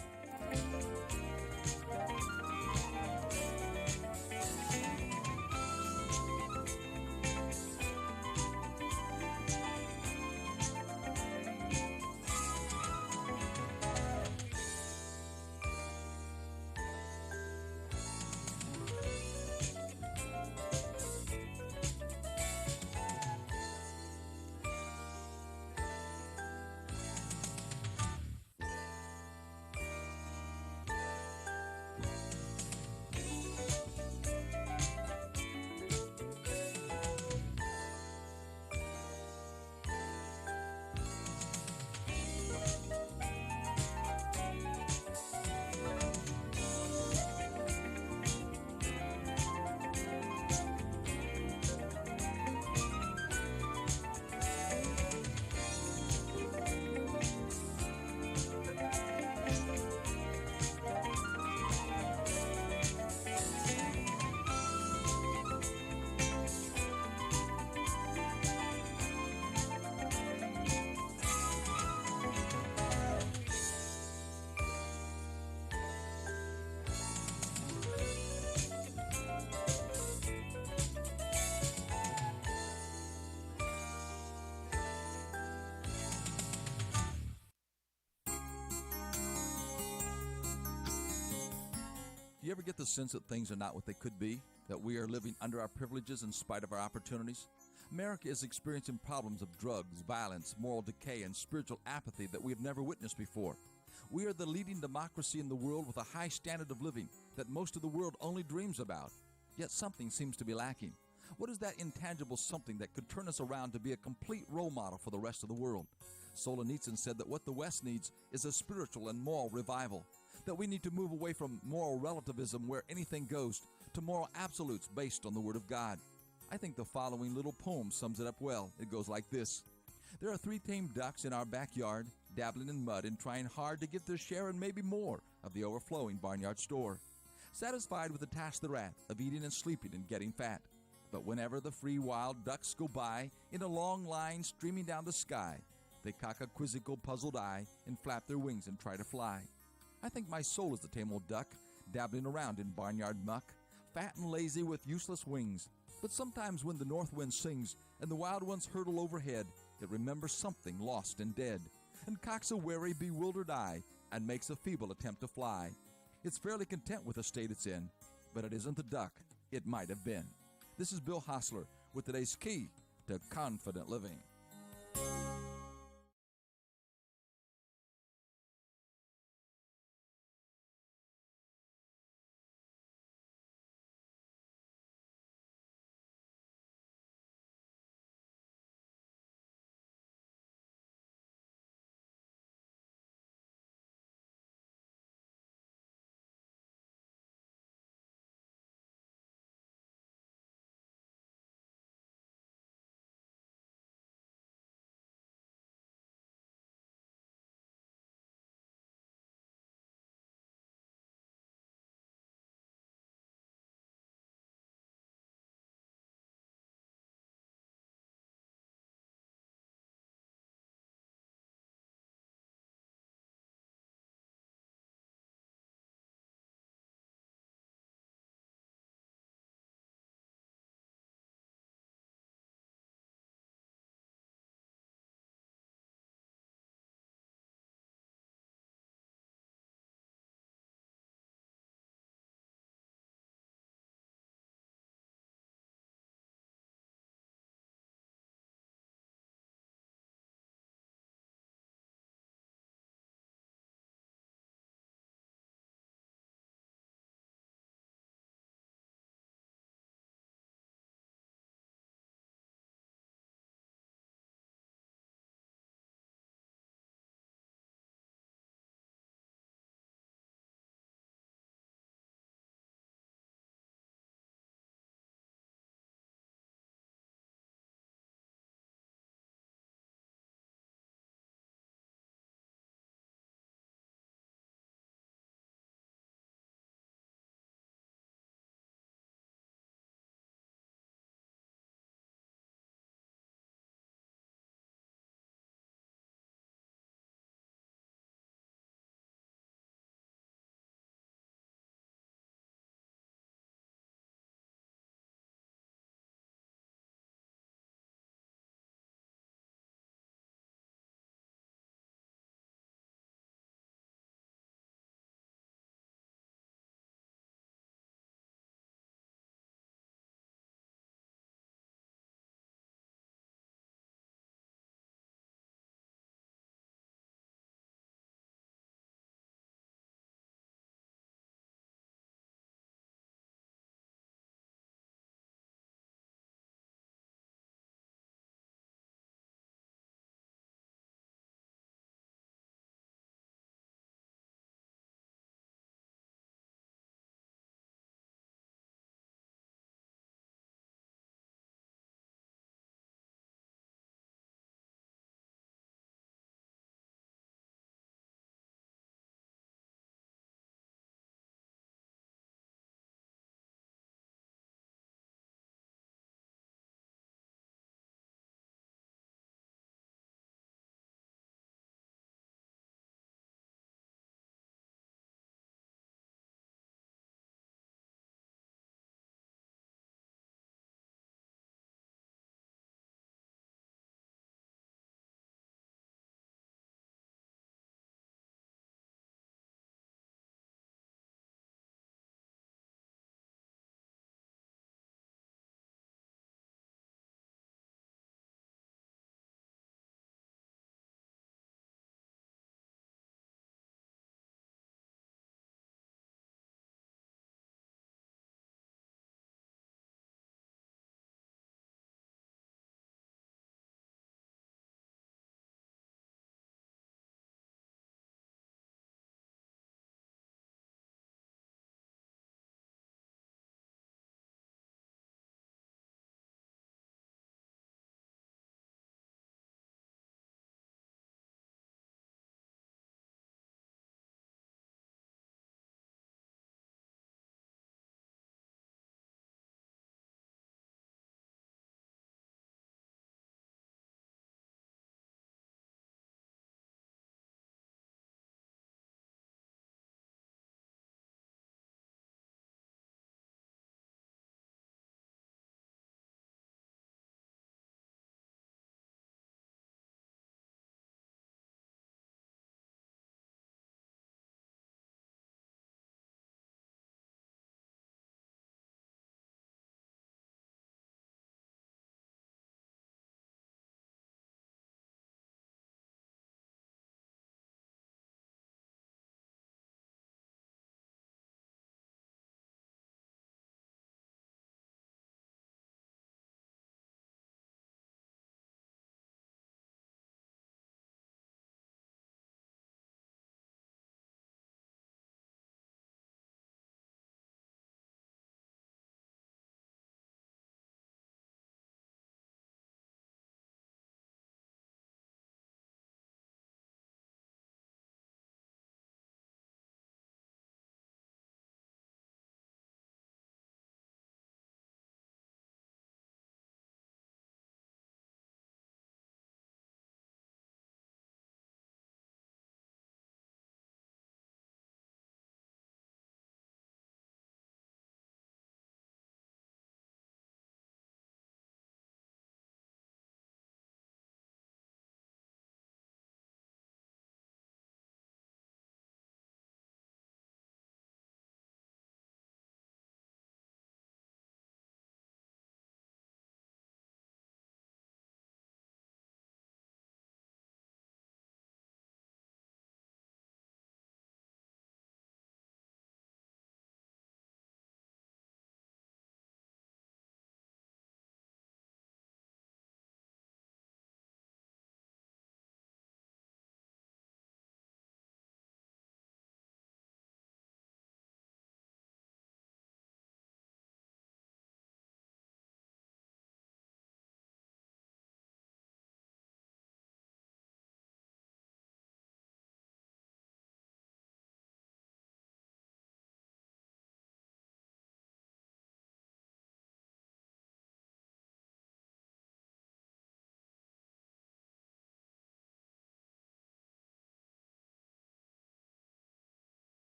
Do you ever get the sense that things are not what they could be? That we are living under our privileges in spite of our opportunities? America is experiencing problems of drugs, violence, moral decay, and spiritual apathy that we have never witnessed before. We are the leading democracy in the world with a high standard of living that most of the world only dreams about. Yet something seems to be lacking. What is that intangible something that could turn us around to be a complete role model for the rest of the world? Solzhenitsyn said that what the West needs is a spiritual and moral revival. That we need to move away from moral relativism where anything goes to moral absolutes based on the Word of God. I think the following little poem sums it up well. It goes like this. There are 3 tame ducks in our backyard, dabbling in mud and trying hard to get their share and maybe more of the overflowing barnyard store. Satisfied with the task they're at of eating and sleeping and getting fat. But whenever the free wild ducks go by in a long line streaming down the sky, they cock a quizzical puzzled eye and flap their wings and try to fly. I think my soul is the tame old duck, dabbling around in barnyard muck, fat and lazy with useless wings. But sometimes when the north wind sings and the wild ones hurtle overhead, it remembers something lost and dead. and cocks a wary, bewildered eye and makes a feeble attempt to fly. It's fairly content with the state it's in, but it isn't the duck it might have been. This is Bill Hostler with today's key to confident living.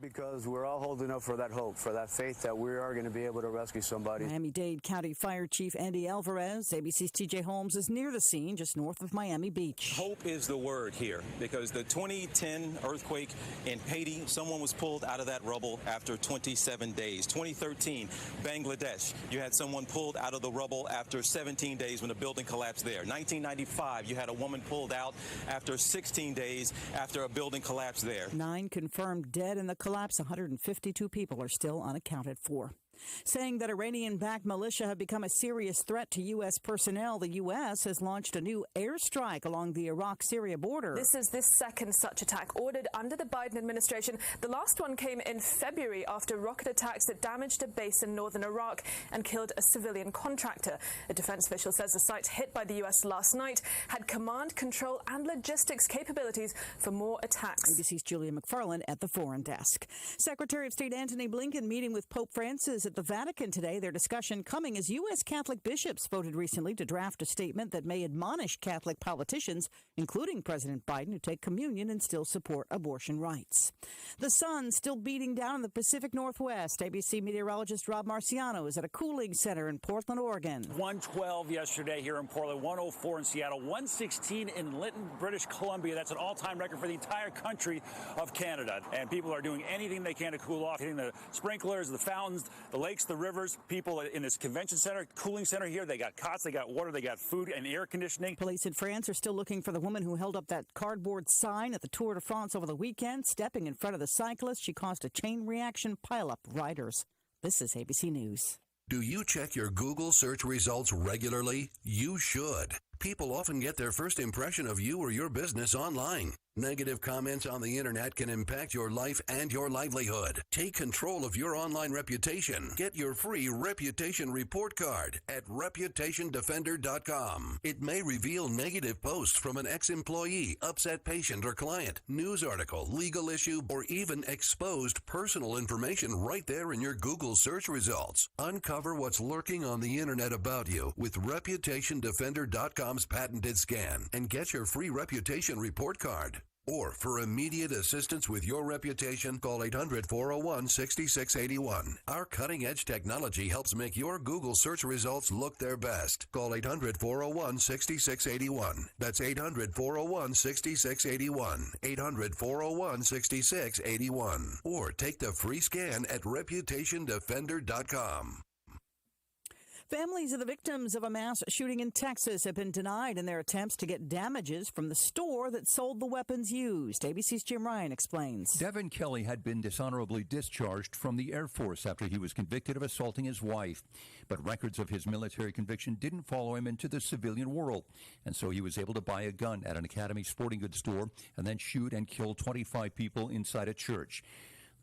Because we're all holding up for that hope, for that faith that we are going to be able to rescue somebody. Miami-Dade County Fire Chief Andy Alvarez, ABC's TJ Holmes, is near the scene just north of Miami Beach. Hope is the word here because the 2010 earthquake in Haiti, someone was pulled out of that rubble after 27 days. 2013, Bangladesh, you had someone pulled out of the rubble after 17 days when a building collapsed there. 1995, you had a woman pulled out after 16 days after a building collapsed there. 9 confirmed dead in the collapse. 152 people are still unaccounted for. Saying that Iranian-backed militia have become a serious threat to U.S. personnel, the U.S. has launched a new airstrike along the Iraq-Syria border. This is the second such attack ordered under the Biden administration. The last one came in February after rocket attacks that damaged a base in northern Iraq and killed a civilian contractor. A defense official says the site hit by the U.S. last night had command, control and logistics capabilities for more attacks. ABC's Julia McFarland at the Foreign Desk. Secretary of State Antony Blinken meeting with Pope Francis at the Vatican today. Their discussion coming as U.S. Catholic bishops voted recently to draft a statement that may admonish Catholic politicians, including President Biden, who take communion and still support abortion rights. The sun still beating down in the Pacific Northwest. ABC meteorologist Rob Marciano is at a cooling center in Portland, Oregon. 112 yesterday here in Portland, 104 in Seattle, 116 in Lytton, British Columbia. That's an all-time record for the entire country of Canada. And people are doing anything they can to cool off, hitting the sprinklers, the fountains, the lakes, the rivers. People in this convention center, cooling center here, they got cots, they got water, they got food and air conditioning. Police in France are still looking for the woman who held up that cardboard sign at the Tour de France over the weekend. Stepping in front of the cyclist, she caused a chain reaction pileup of riders. This is ABC News. Do you check your Google search results regularly? You should. People often get their first impression of you or your business online. Negative comments on the internet can impact your life and your livelihood. Take control of your online reputation. Get your free reputation report card at reputationdefender.com. It may reveal negative posts from an ex-employee, upset patient or client, news article, legal issue, or even exposed personal information right there in your Google search results. Uncover what's lurking on the internet about you with reputationdefender.com's patented scan and get your free reputation report card. Or for immediate assistance with your reputation, call 800-401-6681. Our cutting-edge technology helps make your Google search results look their best. Call 800-401-6681. That's 800-401-6681. 800-401-6681. Or take the free scan at reputationdefender.com. Families of the victims of a mass shooting in Texas have been denied in their attempts to get damages from the store that sold the weapons used. ABC's Jim Ryan explains. Devin Kelly had been dishonorably discharged from the Air Force after he was convicted of assaulting his wife. But records of his military conviction didn't follow him into the civilian world, and so he was able to buy a gun at an Academy sporting goods store and then shoot and kill 25 people inside a church.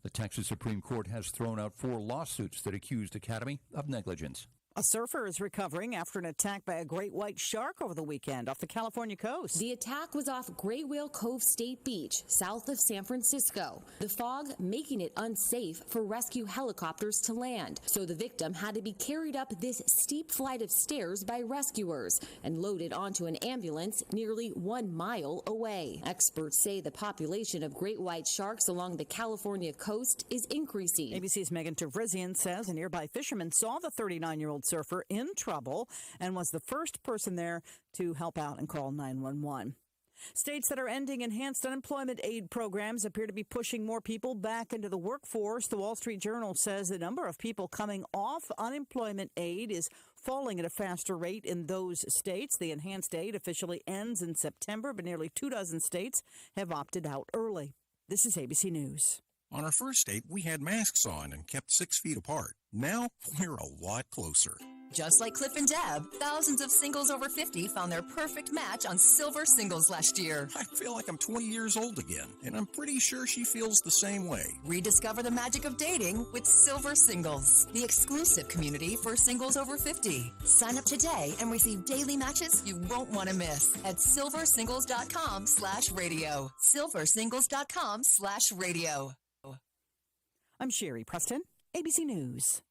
The Texas Supreme Court has thrown out 4 lawsuits that accused Academy of negligence. A surfer is recovering after an attack by a great white shark over the weekend off the California coast. The attack was off Great Whale Cove State Beach, south of San Francisco. The fog making it unsafe for rescue helicopters to land, so the victim had to be carried up this steep flight of stairs by rescuers and loaded onto an ambulance nearly 1 mile away. Experts say the population of great white sharks along the California coast is increasing. ABC's Megan Tavrizian says a nearby fisherman saw the 39-year-old surfer in trouble and was the first person there to help out and call 911. States that are ending enhanced unemployment aid programs appear to be pushing more people back into the workforce. The Wall Street Journal says the number of people coming off unemployment aid is falling at a faster rate in those states. The enhanced aid officially ends in September, but nearly 24 states have opted out early. This is ABC News. On our first date, we had masks on and kept 6 feet apart. Now, we're a lot closer. Just like Cliff and Deb, thousands of singles over 50 found their perfect match on Silver Singles last year. I feel like I'm 20 years old again, and I'm pretty sure she feels the same way. Rediscover the magic of dating with Silver Singles, the exclusive community for singles over 50. Sign up today and receive daily matches you won't want to miss at silversingles.com/radio. silversingles.com/radio. I'm Sherry Preston, ABC News.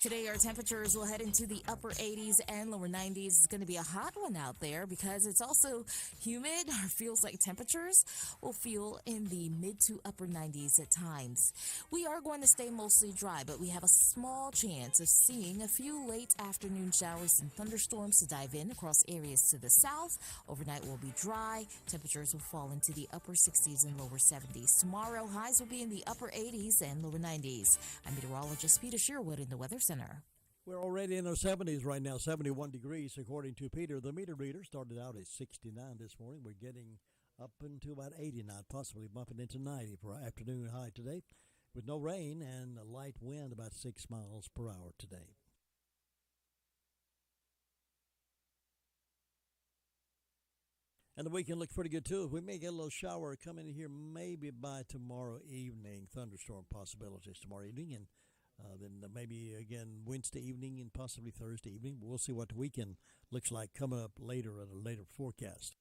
Today, our temperatures will head into the upper 80s and lower 90s. It's going to be a hot one out there because it's also humid. Our feels-like temperatures will feel in the mid to upper 90s at times. We are going to stay mostly dry, but we have a small chance of seeing a few late afternoon showers and thunderstorms to dive in across areas to the south. Overnight will be dry. Temperatures will fall into the upper 60s and lower 70s. Tomorrow, highs will be in the upper 80s and lower 90s. I'm meteorologist Peter Sherwood in the Weather Center. We're already in our 70s right now, 71 degrees according to Peter. The meter reader started out at 69 this morning. We're getting up into about 89, possibly bumping into 90 for our afternoon high today, with no rain and a light wind about 6 miles per hour today. And the weekend looks pretty good, too. We may get a little shower coming in here maybe by tomorrow evening. Thunderstorm possibilities tomorrow evening, and then maybe again Wednesday evening and possibly Thursday evening. We'll see what the weekend looks like coming up later at a later forecast.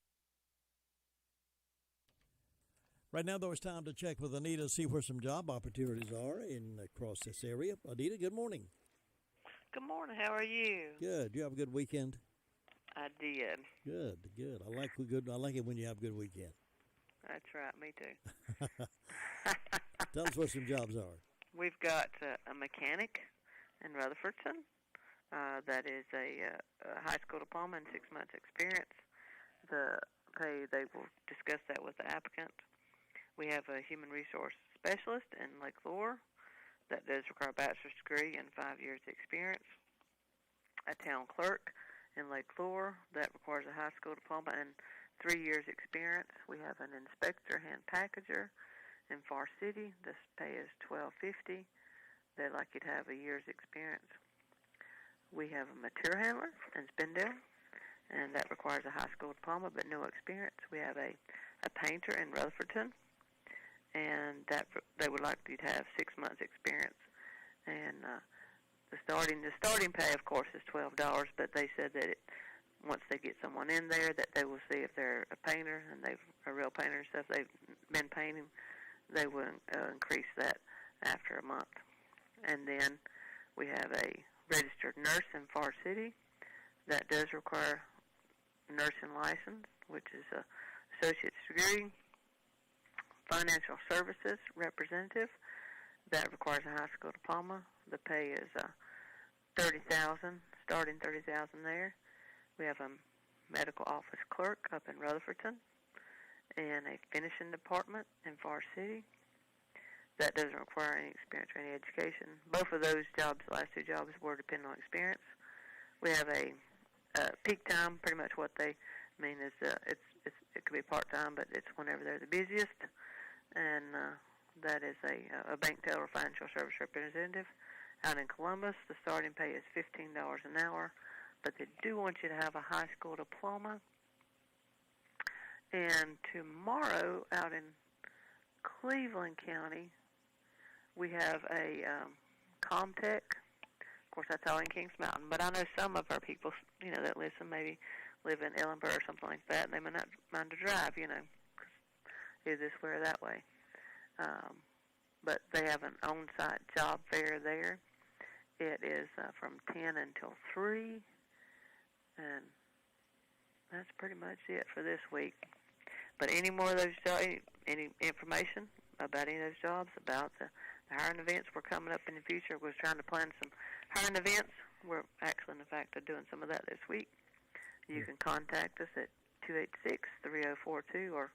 Right now, though, it's time to check with Anita, see where some job opportunities are across this area. Anita, good morning. Good morning. How are you? Good. You have a good weekend? I did. Good. I like it when you have a good weekend. That's right. Me too. Tell us what some jobs are. We've got a mechanic in Rutherfordton. That is a high school diploma and 6 months experience. The pay, they will discuss that with the applicant. We have a human resource specialist in Lake Lure that does require a bachelor's degree and 5 years experience. A town clerk in Lake Lure that requires a high school diploma and 3 years experience. We have an inspector hand packager in Far City. This pay is $12.50. They'd like you to have a year's experience. We have a material handler in Spindale, and that requires a high school diploma but no experience. We have a painter in Rutherfordton, and that they would like you to have 6 months experience. And the starting pay, of course, is $12, but they said that once they get someone in there, that they will see if they're a painter and they've a real painter and stuff. They've been painting. They will increase that after a month. And then we have a registered nurse in Far City that does require a nursing license, which is an associate's degree. Financial services representative that requires a high school diploma. The pay is $30,000, starting $30,000 there. We have a medical office clerk up in Rutherfordton, and a finishing department in Far City. That doesn't require any experience or any education. Both of those jobs, the last two jobs, were dependent on experience. We have a peak time. Pretty much what they mean is it could be part-time, but it's whenever they're the busiest. And that is a bank teller financial service representative out in Columbus. The starting pay is $15 an hour, but they do want you to have a high school diploma. And tomorrow, out in Cleveland County, we have a Comtech. Of course, that's all in Kings Mountain. But I know some of our people, that listen, maybe live in Ellenborough or something like that, and they may not mind to drive, is this way or that way. But they have an on-site job fair there. It is from 10 until 3, and that's pretty much it for this week. But any more of those jobs, any information about any of those jobs, about the hiring events we're coming up in the future, we're trying to plan some hiring events. We're actually, in fact, doing some of that this week. You can contact us at 286-3042, or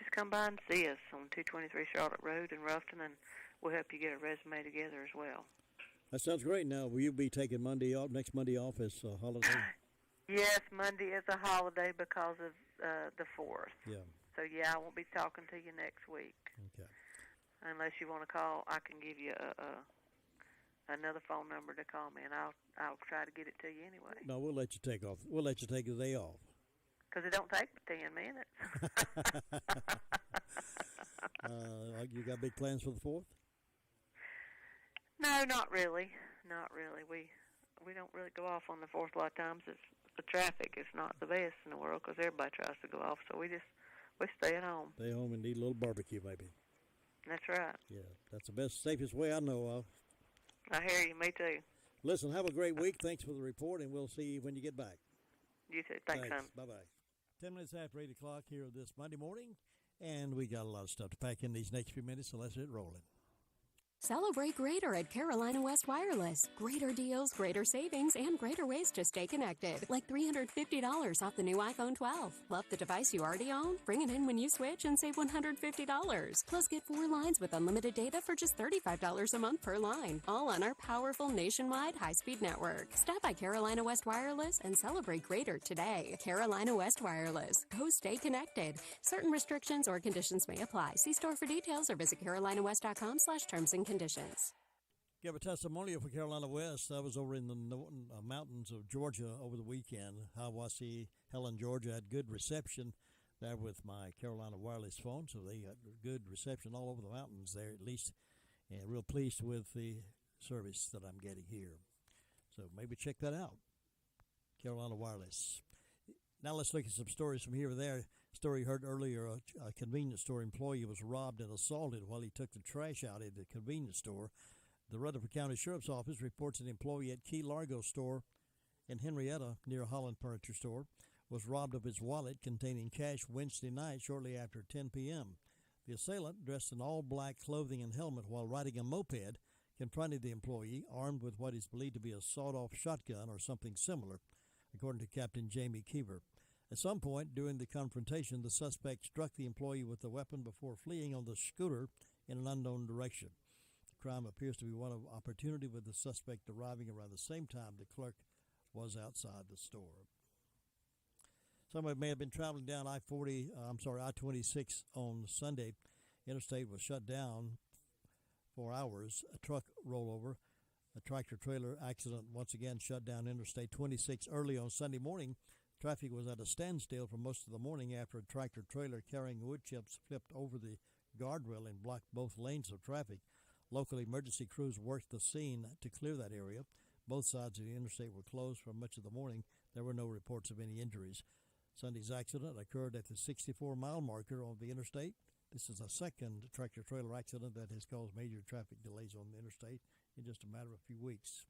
just come by and see us on 223 Charlotte Road in Ruffton, and we'll help you get a resume together as well. That sounds great. Now, will you be taking next Monday off as a holiday? Yes, Monday is a holiday because of the 4th. Yeah. So, I won't be talking to you next week. Okay. Unless you want to call, I can give you another phone number to call me, and I'll try to get it to you anyway. No, we'll let you take off. We'll let you take a day off. Because it don't take 10 minutes. You got big plans for the 4th? No, not really. Not really. We don't really go off on the 4th a lot of times. The traffic is not the best in the world because everybody tries to go off, so we stay at home. Stay home and eat a little barbecue, maybe. That's right. Yeah, that's the best, safest way I know of. I hear you. Me too. Listen, have a great week. Thanks for the report, and we'll see you when you get back. You too. Thanks, son. Bye-bye. 10 minutes after 8 o'clock here this Monday morning, and we got a lot of stuff to pack in these next few minutes, so let's get rolling. Celebrate greater at Carolina West Wireless. Greater deals, greater savings, and greater ways to stay connected. Like $350 off the new iPhone 12. Love the device you already own? Bring it in when you switch and save $150. Plus, get 4 lines with unlimited data for just $35 a month per line. All on our powerful nationwide high-speed network. Stop by Carolina West Wireless and celebrate greater today. Carolina West Wireless. Go stay connected. Certain restrictions or conditions may apply. See store for details or visit carolinawest.com/terms and conditions. Give a testimonial for Carolina West. I was over in the mountains of Georgia over the weekend. Hiawassee, Helen, Georgia, had good reception there with my Carolina Wireless phone, so they got good reception all over the mountains there at least, and real pleased with the service that I'm getting here. So maybe check that out, Carolina Wireless. Now let's look at some stories from here or there. Story you heard earlier, a convenience store employee was robbed and assaulted while he took the trash out at the convenience store. The Rutherford County Sheriff's Office reports an employee at Key Largo store in Henrietta near Holland Furniture Store was robbed of his wallet containing cash Wednesday night shortly after 10 p.m. The assailant, dressed in all black clothing and helmet while riding a moped, confronted the employee armed with what is believed to be a sawed-off shotgun or something similar, according to Captain Jamie Keever. At some point during the confrontation, the suspect struck the employee with the weapon before fleeing on the scooter in an unknown direction. The crime appears to be one of opportunity, with the suspect arriving around the same time the clerk was outside the store. Somebody may have been traveling down I-26 on Sunday. Interstate was shut down for hours. A truck rollover, a tractor-trailer accident once again shut down Interstate 26 early on Sunday morning. Traffic was at a standstill for most of the morning after a tractor-trailer carrying wood chips flipped over the guardrail and blocked both lanes of traffic. Local emergency crews worked the scene to clear that area. Both sides of the interstate were closed for much of the morning. There were no reports of any injuries. Sunday's accident occurred at the 64-mile marker on the interstate. This is a second tractor-trailer accident that has caused major traffic delays on the interstate in just a matter of a few weeks.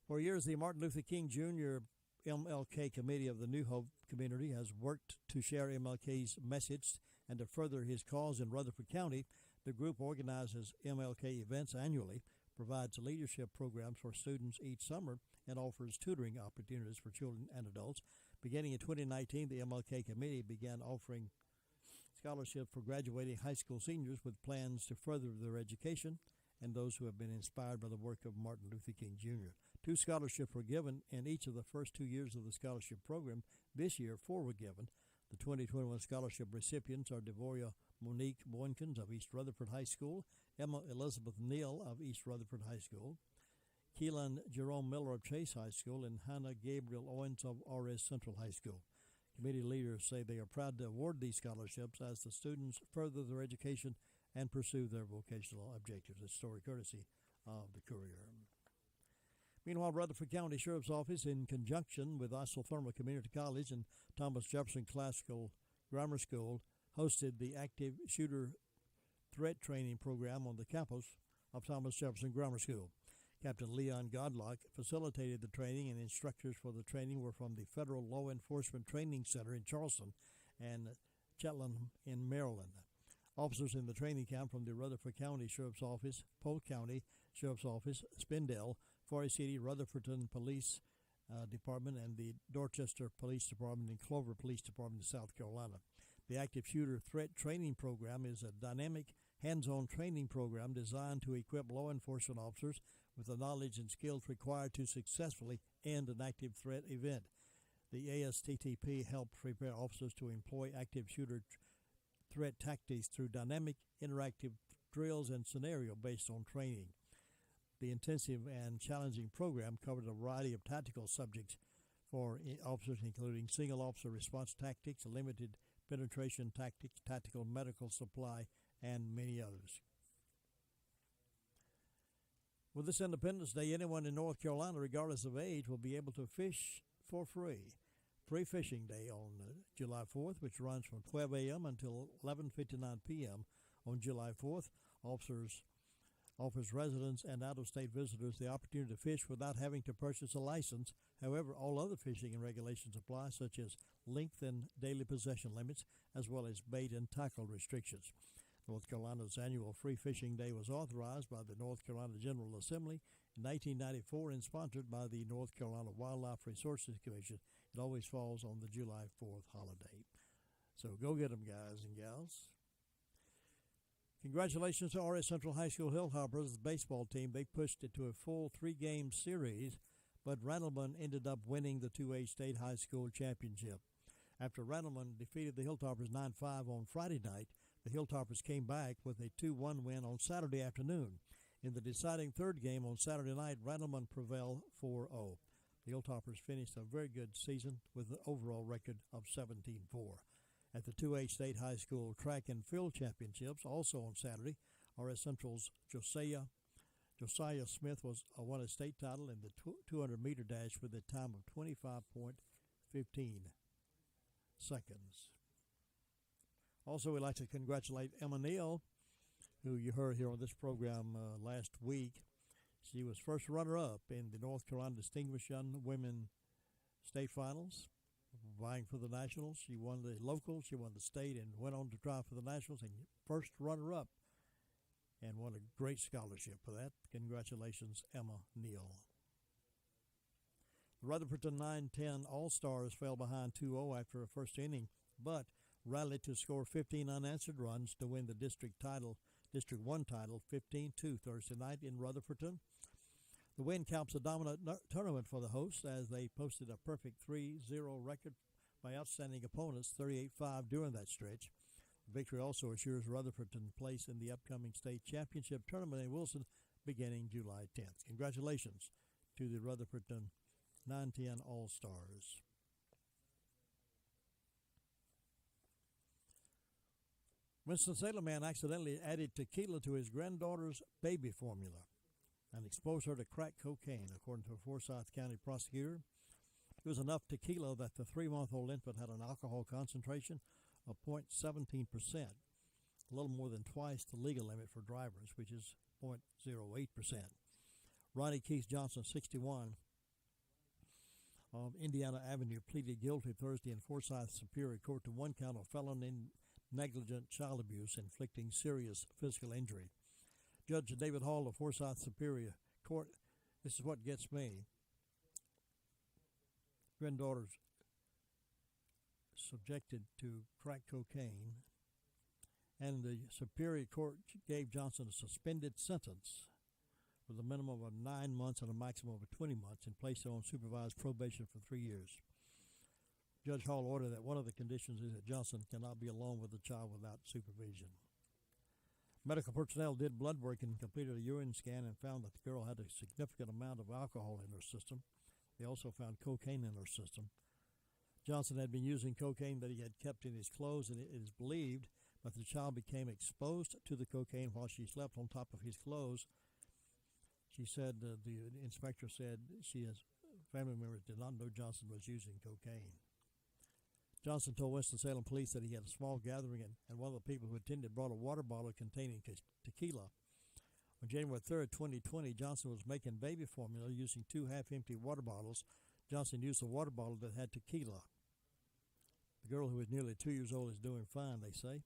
For years, the Martin Luther King Jr. MLK Committee of the New Hope community has worked to share MLK's message and to further his cause in Rutherford County. The group organizes MLK events annually, provides leadership programs for students each summer, and offers tutoring opportunities for children and adults. Beginning in 2019, the MLK Committee began offering scholarships for graduating high school seniors with plans to further their education and those who have been inspired by the work of Martin Luther King Jr. 2 scholarships were given in each of the first 2 years of the scholarship program. This year, 4 were given. The 2021 scholarship recipients are Devoria Monique Boykins of East Rutherford High School, Emma Elizabeth Neal of East Rutherford High School, Keelan Jerome Miller of Chase High School, and Hannah Gabriel Owens of R.S. Central High School. Committee leaders say they are proud to award these scholarships as the students further their education and pursue their vocational objectives. A story courtesy of the Courier. Meanwhile, Rutherford County Sheriff's Office, in conjunction with Isotherma Community College and Thomas Jefferson Classical Grammar School, hosted the Active Shooter Threat Training Program on the campus of Thomas Jefferson Grammar School. Captain Leon Godlock facilitated the training, and instructors for the training were from the Federal Law Enforcement Training Center in Charleston and Chetland in Maryland. Officers in the training camp from the Rutherford County Sheriff's Office, Polk County Sheriff's Office, Spindale, Forest City, Rutherfordton Police Department, and the Dorchester Police Department and Clover Police Department in South Carolina. The Active Shooter Threat Training Program is a dynamic, hands-on training program designed to equip law enforcement officers with the knowledge and skills required to successfully end an active threat event. The ASTTP helps prepare officers to employ active shooter threat tactics through dynamic, interactive drills and scenario-based on training. The intensive and challenging program covered a variety of tactical subjects for officers, including single officer response tactics, limited penetration tactics, tactical medical supply, and many others. With this Independence Day, anyone in North Carolina, regardless of age, will be able to fish for free. Free Fishing Day on July 4th, which runs from 12 a.m. until 11:59 p.m. on July 4th. offers residents and out-of-state visitors the opportunity to fish without having to purchase a license. However, all other fishing and regulations apply, such as length and daily possession limits, as well as bait and tackle restrictions. North Carolina's annual Free Fishing Day was authorized by the North Carolina General Assembly in 1994 and sponsored by the North Carolina Wildlife Resources Commission. It always falls on the July 4th holiday. So go get them, guys and gals. Congratulations to RS Central High School Hilltoppers, the baseball team. They pushed it to a full 3-game series, but Randleman ended up winning the 2A State High School Championship. After Randleman defeated the Hilltoppers 9-5 on Friday night, the Hilltoppers came back with a 2-1 win on Saturday afternoon. In the deciding third game on Saturday night, Randleman prevailed 4-0. The Hilltoppers finished a very good season with an overall record of 17-4. At the 2A State High School Track and Field Championships, also on Saturday, RS Central's Josiah Smith won a state title in the 200-meter dash with a time of 25.15 seconds. Also, we'd like to congratulate Emma Neal, who you heard here on this program last week. She was first runner-up in the North Carolina Distinguished Young Women State Finals, vying for the Nationals. She won the locals, she won the state, and went on to try for the Nationals, and first runner-up, and won a great scholarship for that. Congratulations, Emma Neal. The Rutherfordton 9-10 All-Stars fell behind 2-0 after a first inning, but rallied to score 15 unanswered runs to win the District 1 title 15-2 Thursday night in Rutherfordton. The win caps a dominant tournament for the hosts as they posted a perfect 3-0 record by outstanding opponents 38-5 during that stretch. The victory also assures Rutherfordton place in the upcoming state championship tournament in Wilson beginning July 10th. Congratulations to the Rutherfordton 9-10 All-Stars. Winston-Salem man accidentally added tequila to his granddaughter's baby formula and exposed her to crack cocaine, according to a Forsyth County prosecutor. It was enough tequila that the 3-month-old infant had an alcohol concentration of 0.17%, a little more than twice the legal limit for drivers, which is 0.08%. Ronnie Keith Johnson, 61, of Indiana Avenue, pleaded guilty Thursday in Forsyth Superior Court to one count of felon in negligent child abuse inflicting serious physical injury. Judge David Hall of Forsyth Superior Court, this is what gets me. Granddaughter's subjected to crack cocaine, and the Superior Court gave Johnson a suspended sentence with a minimum of 9 months and a maximum of 20 months and placed her on supervised probation for 3 years. Judge Hall ordered that one of the conditions is that Johnson cannot be alone with the child without supervision. Medical personnel did blood work and completed a urine scan and found that the girl had a significant amount of alcohol in her system. They also found cocaine in her system. Johnson had been using cocaine that he had kept in his clothes, and it is believed that the child became exposed to the cocaine while she slept on top of his clothes. She said, the inspector said, family members did not know Johnson was using cocaine. Johnson told Winston-Salem police that he had a small gathering, and one of the people who attended brought a water bottle containing tequila. On January 3rd, 2020, Johnson was making baby formula using 2 half-empty water bottles. Johnson used a water bottle that had tequila. The girl, who is nearly 2 years old, is doing fine, they say.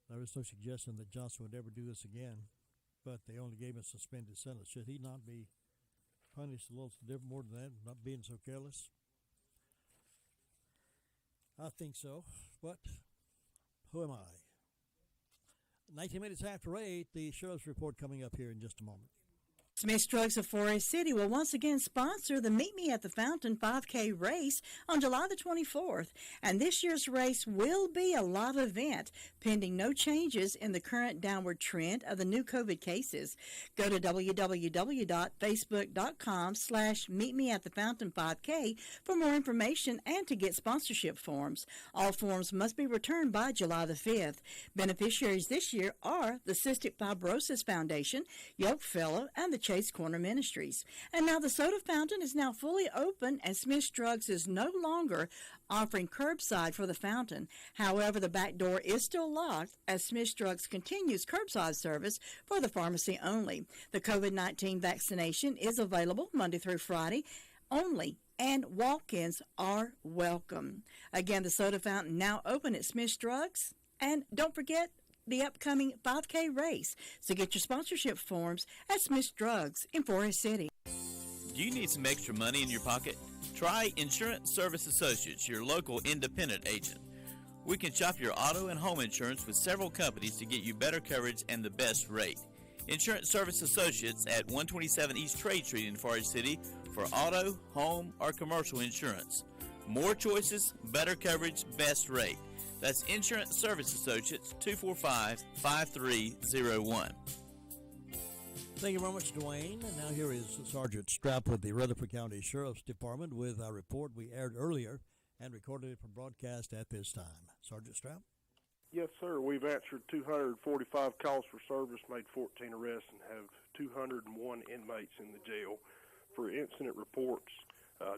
There is no suggestion that Johnson would ever do this again, but they only gave him a suspended sentence. Should he not be punished a little more than that, not being so careless? I think so, but who am I? 19 minutes after 8, the sheriff's report coming up here in just a moment. Smith's Drugs of Forest City will once again sponsor the Meet Me at the Fountain 5K race on July the 24th. And this year's race will be a live event, pending no changes in the current downward trend of the new COVID cases. Go to www.facebook.com/meetmeatthefountain5k for more information and to get sponsorship forms. All forms must be returned by July the 5th. Beneficiaries this year are the Cystic Fibrosis Foundation, Yoke Fellow, and the Chase Corner Ministries. And now the soda fountain is now fully open, and Smith's Drugs is no longer offering curbside for the fountain. However, the back door is still locked as Smith's Drugs continues curbside service for the pharmacy only. The COVID-19 vaccination is available Monday through Friday only, and walk-ins are welcome. Again, the soda fountain now open at Smith's Drugs. And don't forget the upcoming 5K race. So get your sponsorship forms at Smith's Drugs in Forest City. Do you need some extra money in your pocket? Try Insurance Service Associates, your local independent agent. We can shop your auto and home insurance with several companies to get you better coverage and the best rate. Insurance Service Associates at 127 East Trade Street in Forest City for auto, home, or commercial insurance. More choices, better coverage, best rate. That's Insurance Service Associates, 245-5301. Thank you very much, Dwayne. And now here is Sergeant Strapp with the Rutherford County Sheriff's Department with our report we aired earlier and recorded it for broadcast at this time. Sergeant Strapp? Yes, sir. We've answered 245 calls for service, made 14 arrests, and have 201 inmates in the jail. For incident reports,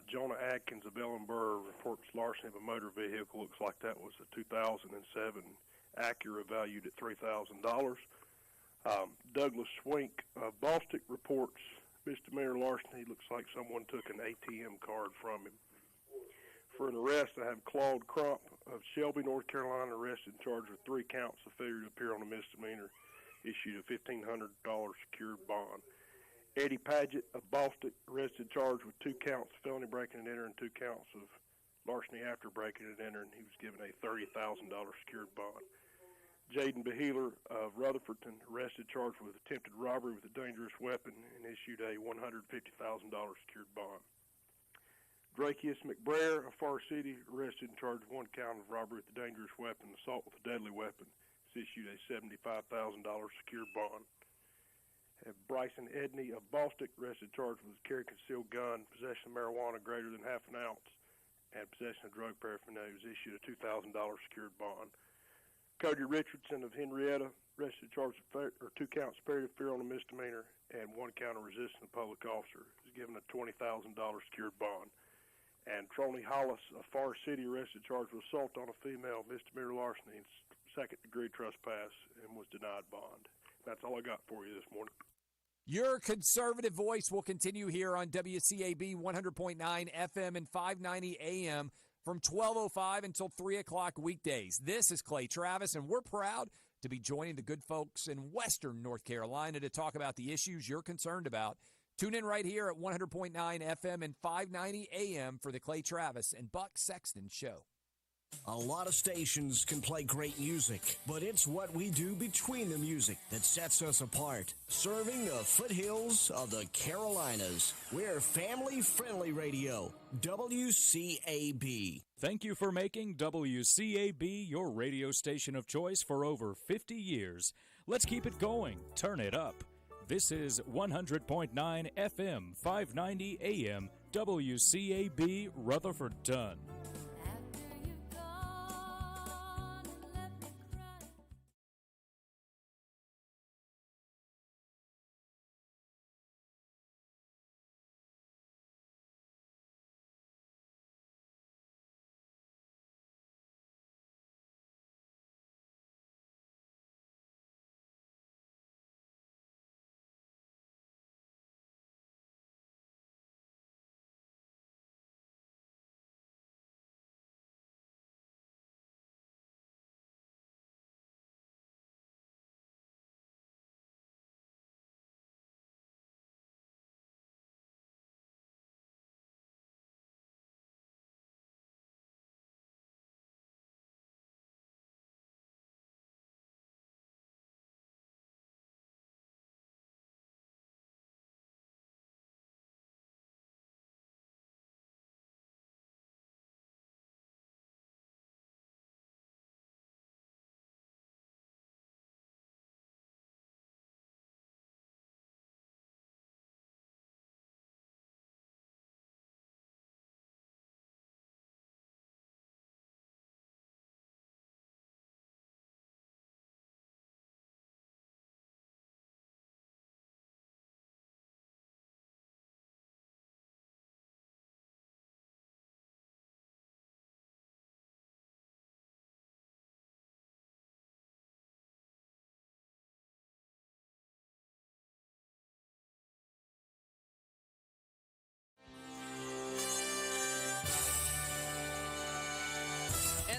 Jonah Adkins of Ellenburg reports larceny of a motor vehicle. Looks like that was a 2007 Acura valued at $3,000. Douglas Swink of Bostic reports misdemeanor larceny. Looks like someone took an ATM card from him. For an arrest, I have Claude Crump of Shelby, North Carolina, arrested and charged with 3 counts of failure to appear on a misdemeanor, issued a $1,500 secured bond. Eddie Paget of Bostic, arrested, charged with 2 counts of felony breaking and entering, 2 counts of larceny after breaking and entering. He was given a $30,000 secured bond. Jaden Beheeler of Rutherfordton, arrested, charged with attempted robbery with a dangerous weapon, and issued a $150,000 secured bond. Drakeus McBrayer of Far City, arrested and charged with 1 count of robbery with a dangerous weapon, assault with a deadly weapon. He's issued a $75,000 secured bond. Have Bryson Edney of Bostic, arrested, charged with carry concealed gun, possession of marijuana greater than half an ounce, and possession of drug paraphernalia. He's issued a $2,000 secured bond. Cody Richardson of Henrietta, arrested, charged with 2 counts of failure to appear on a misdemeanor and 1 count of resisting a public officer. He's given a $20,000 secured bond. And Troney Hollis of Far City, arrested, charged with assault on a female, misdemeanor larceny, and second-degree trespass, and was denied bond. That's all I got for you this morning. Your conservative voice will continue here on WCAB 100.9 FM and 590 AM from 12:05 until 3 o'clock weekdays. This is Clay Travis, and we're proud to be joining the good folks in Western North Carolina to talk about the issues you're concerned about. Tune in right here at 100.9 FM and 590 AM for the Clay Travis and Buck Sexton Show. A lot of stations can play great music, but it's what we do between the music that sets us apart. Serving the foothills of the Carolinas, we're family-friendly radio, WCAB. Thank you for making WCAB your radio station of choice for over 50 years. Let's keep it going. Turn it up. This is 100.9 FM, 590 AM, WCAB Rutherfordton.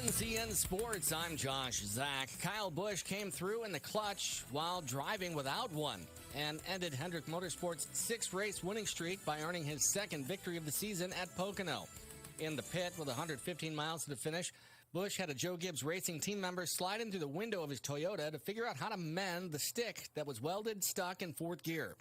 NCN Sports, I'm Josh Zach. Kyle Busch came through in the clutch while driving without one and ended Hendrick Motorsports' 6-race winning streak by earning his second victory of the season at Pocono. In the pit with 115 miles to the finish, Busch had a Joe Gibbs Racing team member slide in through the window of his Toyota to figure out how to mend the stick that was welded stuck in fourth gear.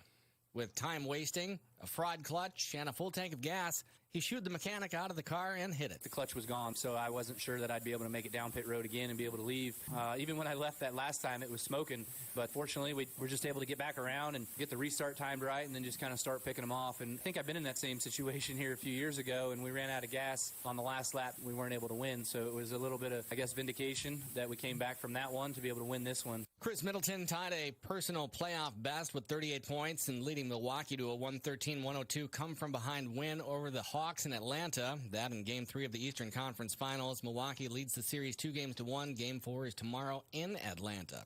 With time wasting, a fried clutch, and a full tank of gas, he shooed the mechanic out of the car and hit it. The clutch was gone, so I wasn't sure that I'd be able to make it down pit road again and be able to leave. Even when I left that last time, it was smoking. But fortunately, we were just able to get back around and get the restart timed right and then just kind of start picking them off. And I think I've been in that same situation here a few years ago, and we ran out of gas on the last lap. We weren't able to win, so it was a little bit of, I guess, vindication that we came back from that one to be able to win this one. Chris Middleton tied a personal playoff best with 38 points and leading Milwaukee to a 113-102 come-from-behind win over the Hawks in Atlanta. That in Game 3 of the Eastern Conference Finals. Milwaukee leads the series 2-1. Game 4 is tomorrow in Atlanta.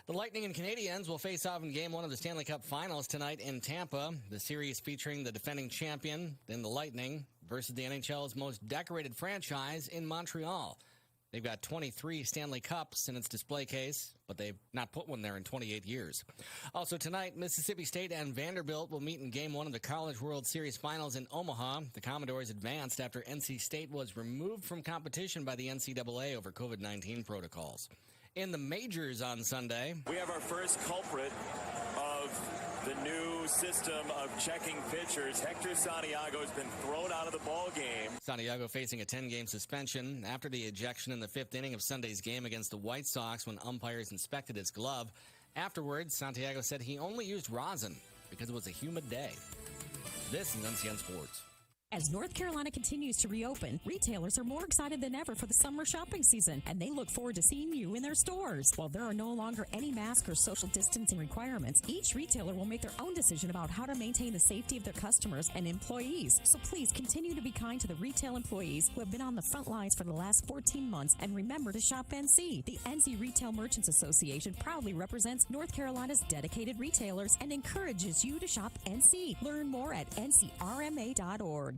The Lightning and Canadiens will face off in Game 1 of the Stanley Cup Finals tonight in Tampa. The series featuring the defending champion, then the Lightning, versus the NHL's most decorated franchise in Montreal. They've got 23 Stanley Cups in its display case, but they've not put one there in 28 years. Also tonight, Mississippi State and Vanderbilt will meet in Game 1 of the College World Series Finals in Omaha. The Commodores advanced after NC State was removed from competition by the NCAA over COVID-19 protocols. In the majors on Sunday, we have our first culprit of the new system of checking pitchers. Hector Santiago has been thrown out of the ball game. Santiago facing a 10-game suspension after the ejection in the 5th inning of Sunday's game against the White Sox when umpires inspected his glove. Afterwards, Santiago said he only used rosin because it was a humid day. This is NCN Sports. As North Carolina continues to reopen, retailers are more excited than ever for the summer shopping season, and they look forward to seeing you in their stores. While there are no longer any mask or social distancing requirements, each retailer will make their own decision about how to maintain the safety of their customers and employees. So please continue to be kind to the retail employees who have been on the front lines for the last 14 months, and remember to shop NC. The NC Retail Merchants Association proudly represents North Carolina's dedicated retailers and encourages you to shop NC. Learn more at ncrma.org.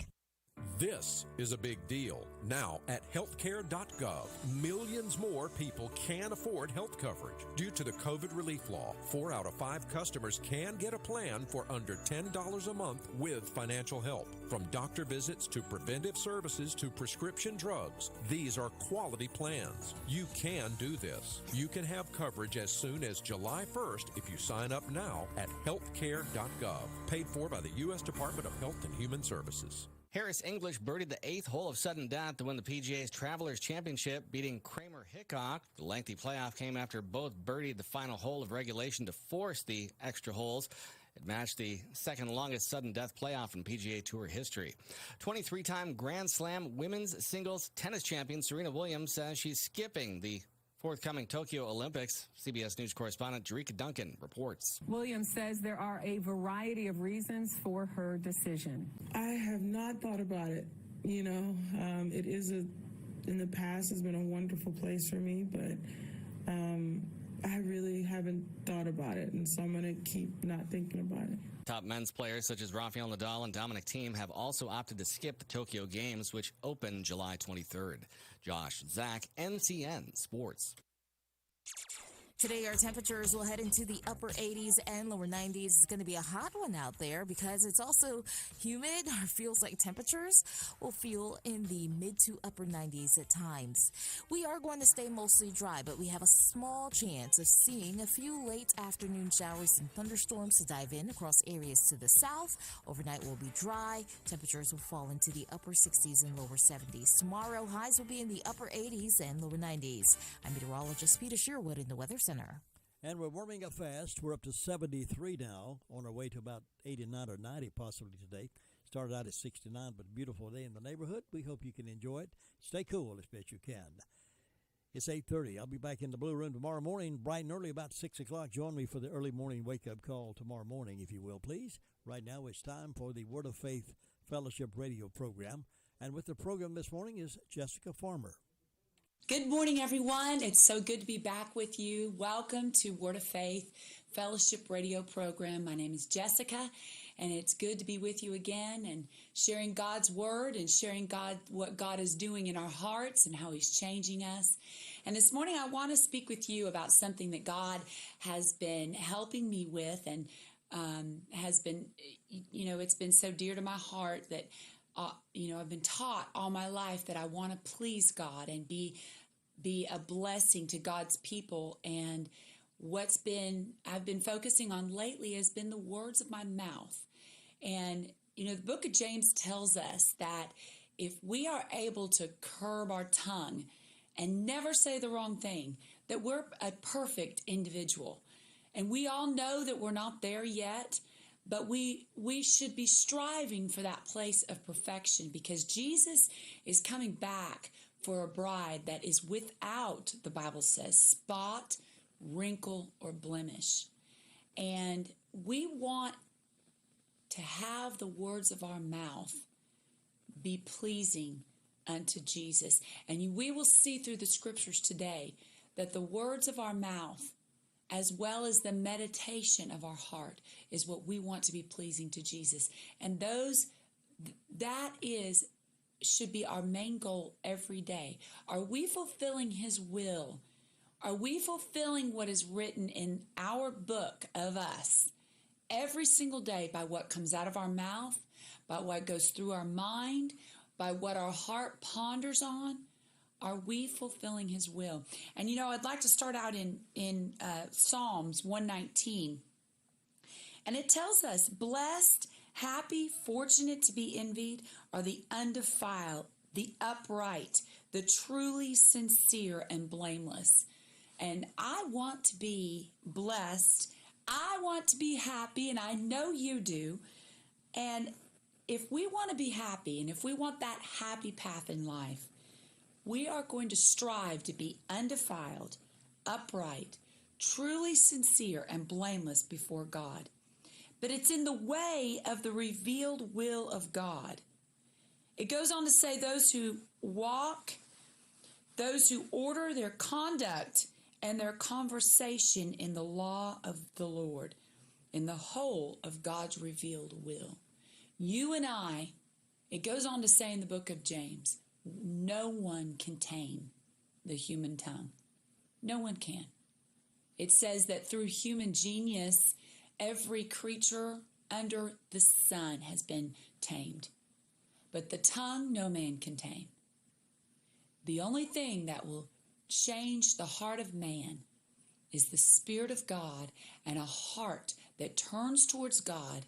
This is a big deal. Now at healthcare.gov, millions more people can afford health coverage. Due to the COVID relief law, 4 out of 5 customers can get a plan for under $10 a month with financial help. From doctor visits to preventive services to prescription drugs, these are quality plans. You can do this. You can have coverage as soon as July 1st if you sign up now at healthcare.gov. Paid for by the U.S. Department of Health and Human Services. Harris English birdied the 8th hole of sudden death to win the PGA's Travelers Championship, beating Kramer Hickok. The lengthy playoff came after both birdied the final hole of regulation to force the extra holes. It matched the second longest sudden death playoff in PGA Tour history. 23-time Grand Slam women's singles tennis champion Serena Williams says she's skipping the forthcoming Tokyo Olympics. CBS News correspondent Jerika Duncan reports. Williams says there are a variety of reasons for her decision. I have not thought about it. It is in the past has been a wonderful place for me, but I really haven't thought about it, and so I'm going to keep not thinking about it. Top men's players such as Rafael Nadal and Dominic Thiem have also opted to skip the Tokyo Games, which open July 23rd. Josh Zach, NCN Sports. Today, our temperatures will head into the upper 80s and lower 90s. It's going to be a hot one out there because it's also humid. Our feels like temperatures will feel in the mid to upper 90s at times. We are going to stay mostly dry, but we have a small chance of seeing a few late afternoon showers and thunderstorms to dive in across areas to the south. Overnight will be dry. Temperatures will fall into the upper 60s and lower 70s. Tomorrow, highs will be in the upper 80s and lower 90s. I'm meteorologist Peter Sherwood in the Weather Center. And we're warming up fast. We're up to 73 now, on our way to about 89 or 90 possibly today. Started out at 69, but beautiful day in the neighborhood. We hope you can enjoy it. Stay cool as best you can. It's 8:30. I'll be back in the Blue Room tomorrow morning, bright and early, about 6 o'clock. Join me for the early morning wake-up call tomorrow morning, if you will, please. Right now it's time for the Word of Faith Fellowship radio program. And with the program this morning is Jessica Farmer. Good morning, everyone. It's so good to be back with you. Welcome to Word of Faith Fellowship Radio program. My name is Jessica, and it's good to be with you again and sharing God's Word and sharing what God is doing in our hearts and how He's changing us. And this morning, I want to speak with you about something that God has been helping me with and has been, it's been so dear to my heart that, I've been taught all my life that I want to please God and be a blessing to God's people. And I've been focusing on lately has been the words of my mouth. And, the book of James tells us that if we are able to curb our tongue and never say the wrong thing, that we're a perfect individual. And we all know that we're not there yet, but we should be striving for that place of perfection, because Jesus is coming back for a bride that is without, the Bible says, spot, wrinkle, or blemish. And we want to have the words of our mouth be pleasing unto Jesus. And we will see through the scriptures today that the words of our mouth, as well as the meditation of our heart, is what we want to be pleasing to Jesus. And should be our main goal every day. Are we fulfilling His will? Are we fulfilling what is written in our book of us every single day by what comes out of our mouth, by what goes through our mind, by what our heart ponders on? Are we fulfilling His will? And I'd like to start out in Psalms 119. And it tells us, blessed, happy, fortunate to be envied are the undefiled, the upright, the truly sincere and blameless. And I want to be blessed. I want to be happy, and I know you do. And if we want to be happy, and if we want that happy path in life, we are going to strive to be undefiled, upright, truly sincere, and blameless before God. But it's in the way of the revealed will of God. It goes on to say those who order their conduct and their conversation in the law of the Lord, in the whole of God's revealed will. You and I, it goes on to say in the book of James, no one can tame the human tongue. No one can. It says that through human genius, every creature under the sun has been tamed. But the tongue no man can tame. The only thing that will change the heart of man is the Spirit of God and a heart that turns towards God,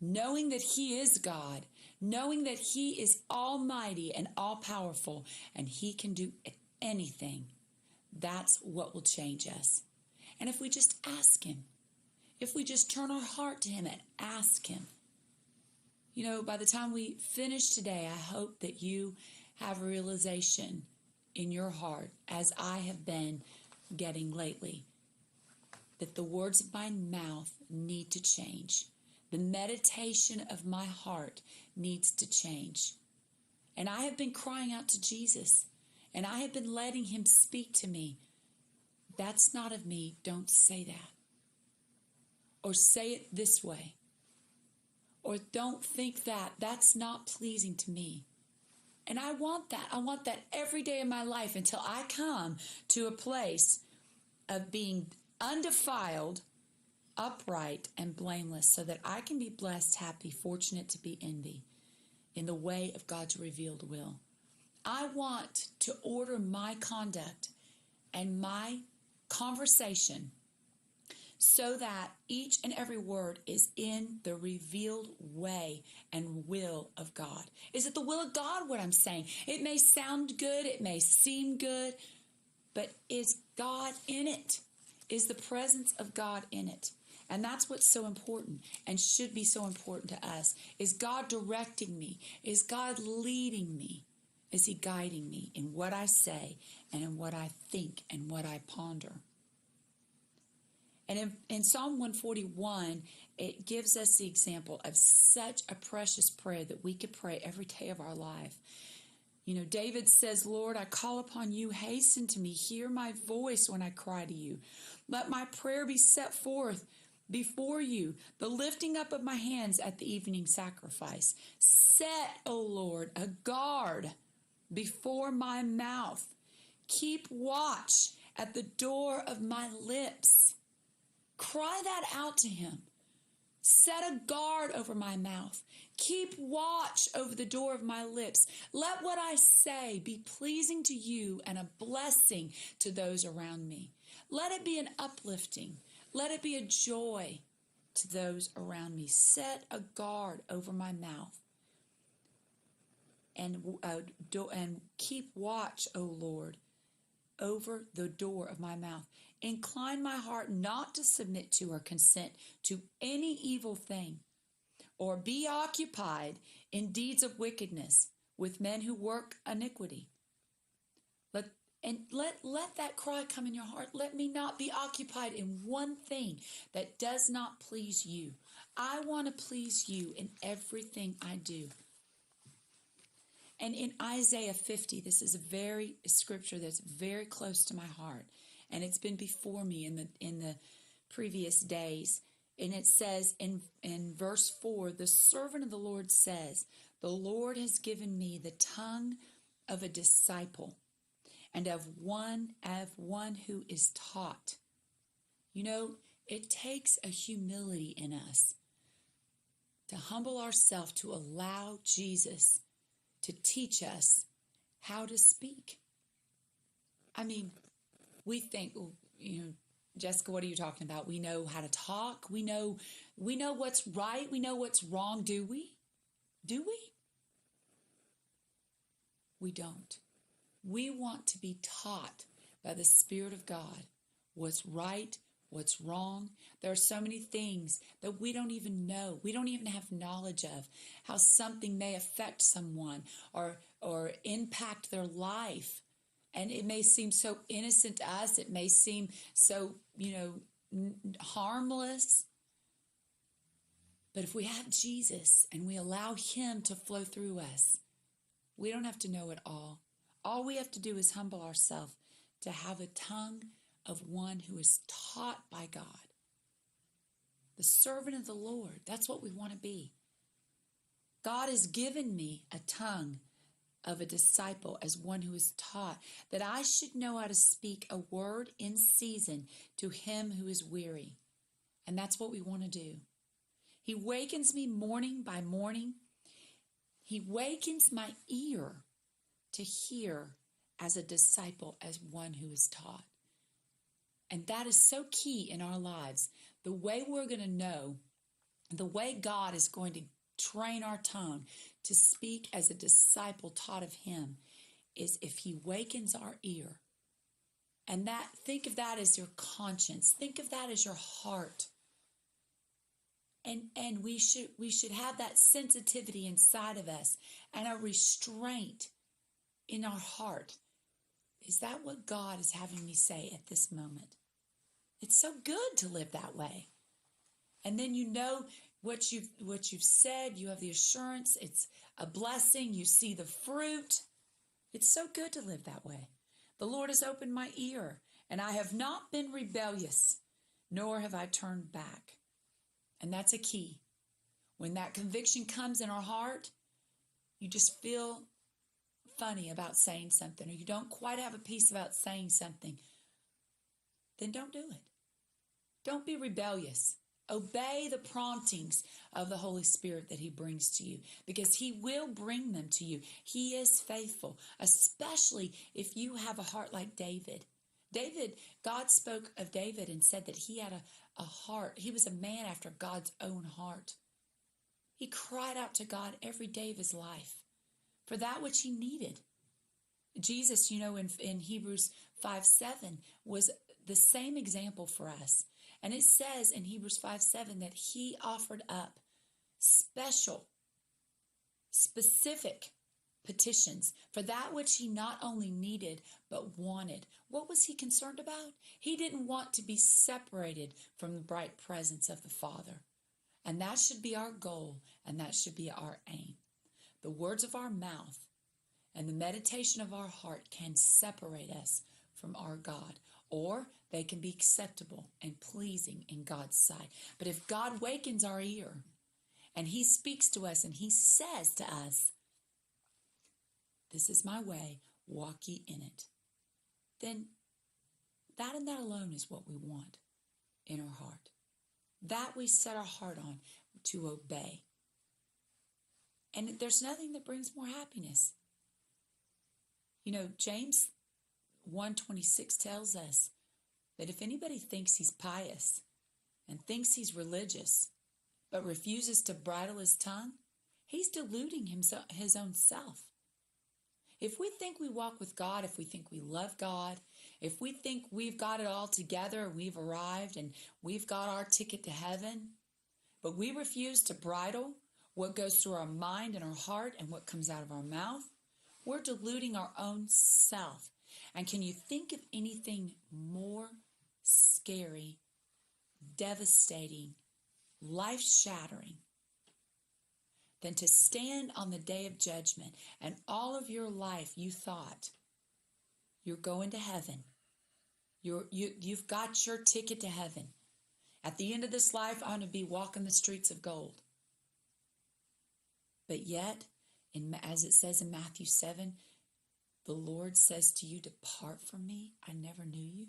knowing that He is God, knowing that He is almighty and all-powerful, and He can do anything. That's what will change us. And if we just ask Him, if we just turn our heart to Him and ask Him, by the time we finish today, I hope that you have a realization in your heart, as I have been getting lately, that the words of my mouth need to change. The meditation of my heart needs to change. And I have been crying out to Jesus, and I have been letting Him speak to me. That's not of me. Don't say that. Or say it this way. Or don't think that. That's not pleasing to me. And I want that. I want that every day of my life until I come to a place of being undefiled, upright, and blameless, so that I can be blessed, happy, fortunate to be envied in the way of God's revealed will. I want to order my conduct and my conversation so that each and every word is in the revealed way and will of God. Is it the will of God what I'm saying? It may sound good, it may seem good, but is God in it? Is the presence of God in it? And that's what's so important and should be so important to us. Is God directing me? Is God leading me? Is He guiding me in what I say and in what I think and what I ponder? And in Psalm 141, it gives us the example of such a precious prayer that we could pray every day of our life. David says, Lord, I call upon you. Hasten to me. Hear my voice when I cry to you. Let my prayer be set forth before you, the lifting up of my hands at the evening sacrifice. Set, O Lord, a guard before my mouth. Keep watch at the door of my lips. Cry that out to him. Set a guard over my mouth. Keep watch over the door of my lips. Let what I say be pleasing to you and a blessing to those around me. Let it be an uplifting. Let it be a joy to those around me. Set a guard over my mouth. And keep watch, O Lord, over the door of my mouth. Incline my heart not to submit to or consent to any evil thing, or be occupied in deeds of wickedness with men who work iniquity. Let that cry come in your heart. Let me not be occupied in one thing that does not please you. I want to please you in everything I do. And in Isaiah 50, this is a scripture that's very close to my heart, and it's been before me in the previous days. And it says in verse 4, the servant of the Lord says, the Lord has given me the tongue of a disciple and of one who is taught. It takes a humility in us to humble ourselves, to allow Jesus to teach us how to speak. I mean, we think, Jessica, what are you talking about? We know how to talk. We know what's right. We know what's wrong. Do we? Do we? We don't. We want to be taught by the Spirit of God what's right, what's wrong. There are so many things that we don't even know. We don't even have knowledge of how something may affect someone or impact their life. And it may seem so innocent to us. It may seem so, harmless. But if we have Jesus and we allow him to flow through us, we don't have to know it all. All we have to do is humble ourselves to have a tongue of one who is taught by God. The servant of the Lord. That's what we want to be. God has given me a tongue of a disciple as one who is taught, that I should know how to speak a word in season to him who is weary. And that's what we want to do. He wakens me morning by morning. He wakens my ear to hear as a disciple, as one who is taught. And that is so key in our lives. The way we're going to know, the way God is going to train our tongue to speak as a disciple taught of him, is if he wakens our ear. And think of that as your conscience. Think of that as your heart. And we should have that sensitivity inside of us and a restraint in our heart. Is that what God is having me say at this moment? It's so good to live that way. And then you know what you've said, you have the assurance, it's a blessing, you see the fruit. It's so good to live that way. The Lord has opened my ear, and I have not been rebellious, nor have I turned back. And that's a key. When that conviction comes in our heart, you just feel funny about saying something, or you don't quite have a peace about saying something, then don't do it. Don't be rebellious. Obey the promptings of the Holy Spirit that he brings to you, because he will bring them to you. He is faithful, especially if you have a heart like David. God spoke of David and said that he had a heart. He was a man after God's own heart. He cried out to God every day of his life for that which he needed. Jesus, in Hebrews 5:7 was the same example for us. And it says in Hebrews 5:7 that he offered up specific petitions for that which he not only needed, but wanted. What was he concerned about? He didn't want to be separated from the bright presence of the Father. And that should be our goal, and that should be our aim. The words of our mouth and the meditation of our heart can separate us from our God, or they can be acceptable and pleasing in God's sight. But if God wakens our ear and he speaks to us and he says to us, this is my way, walk ye in it, then that and that alone is what we want in our heart. That we set our heart on to obey. And there's nothing that brings more happiness. You know, James 1:26 tells us that if anybody thinks he's pious and thinks he's religious, but refuses to bridle his tongue, he's deluding his own self. If we think we walk with God, if we think we love God, if we think we've got it all together, we've arrived and we've got our ticket to heaven, but we refuse to bridle what goes through our mind and our heart and what comes out of our mouth, we're deluding our own self. And can you think of anything more scary, devastating, life-shattering than to stand on the day of judgment and all of your life you thought you're going to heaven. You've got your ticket to heaven. At the end of this life, I'm going to be walking the streets of gold. But yet, as it says in Matthew 7, the Lord says to you, depart from me, I never knew you.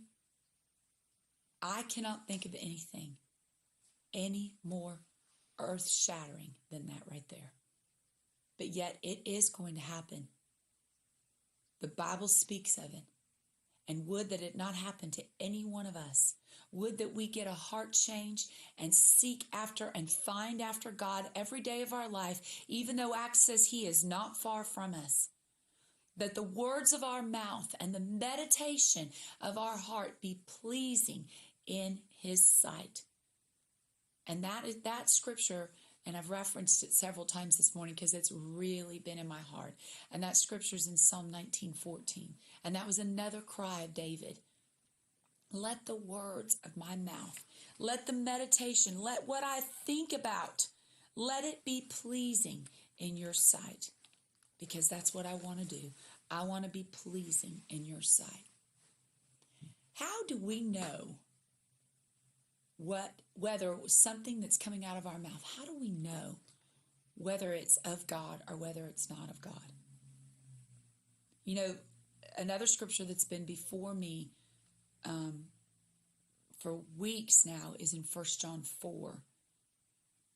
I cannot think of anything any more earth-shattering than that right there. But yet it is going to happen. The Bible speaks of it. And would that it not happen to any one of us. Would that we get a heart change and seek after and find after God every day of our life, even though Acts says he is not far from us. That the words of our mouth and the meditation of our heart be pleasing in his sight. And that scripture, and I've referenced it several times this morning because it's really been in my heart. And that scripture is in Psalm 19:14. And that was another cry of David. Let the words of my mouth, let the meditation, let what I think about, let it be pleasing in your sight. Because that's what I want to do. I want to be pleasing in your sight. How do we know whether something that's coming out of our mouth, how do we know whether it's of God or whether it's not of God? You know, another scripture that's been before me for weeks now is in 1 John 4.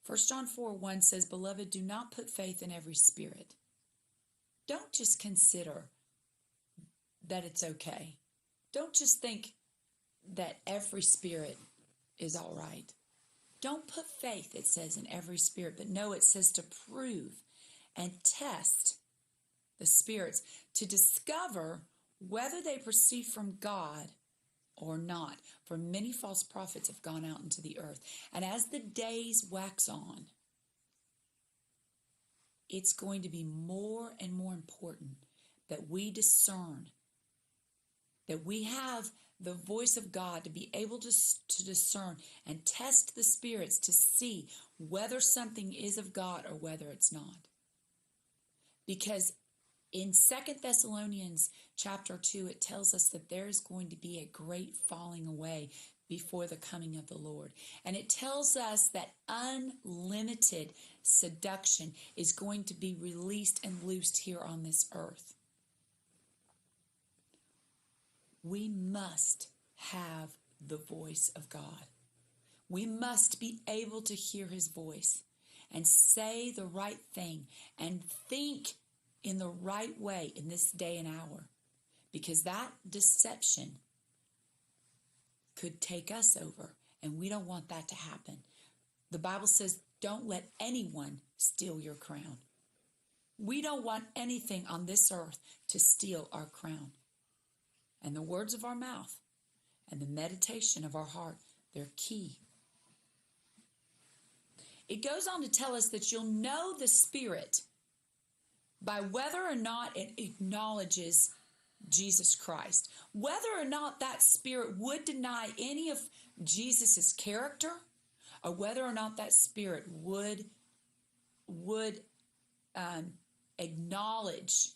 1 John 4:1 says, Beloved, do not put faith in every spirit. Don't just consider that it's okay. Don't just think that every spirit is all right. Don't put faith, it says, in every spirit, but no, it says to prove and test the spirits to discover whether they proceed from God or not. For many false prophets have gone out into the earth. And as the days wax on, it's going to be more and more important that we discern, that we have the voice of God to be able to discern and test the spirits to see whether something is of God or whether it's not. Because in 2 Thessalonians chapter 2, it tells us that there is going to be a great falling away before the coming of the Lord. And it tells us that unlimited seduction is going to be released and loosed here on this earth. We must have the voice of God. We must be able to hear his voice and say the right thing and think in the right way in this day and hour, because that deception could take us over, and we don't want that to happen. The Bible says, don't let anyone steal your crown. We don't want anything on this earth to steal our crown. And the words of our mouth and the meditation of our heart, they're key. It goes on to tell us that you'll know the Spirit by whether or not it acknowledges Jesus Christ. Whether or not that Spirit would deny any of Jesus's character, or whether or not that Spirit would acknowledge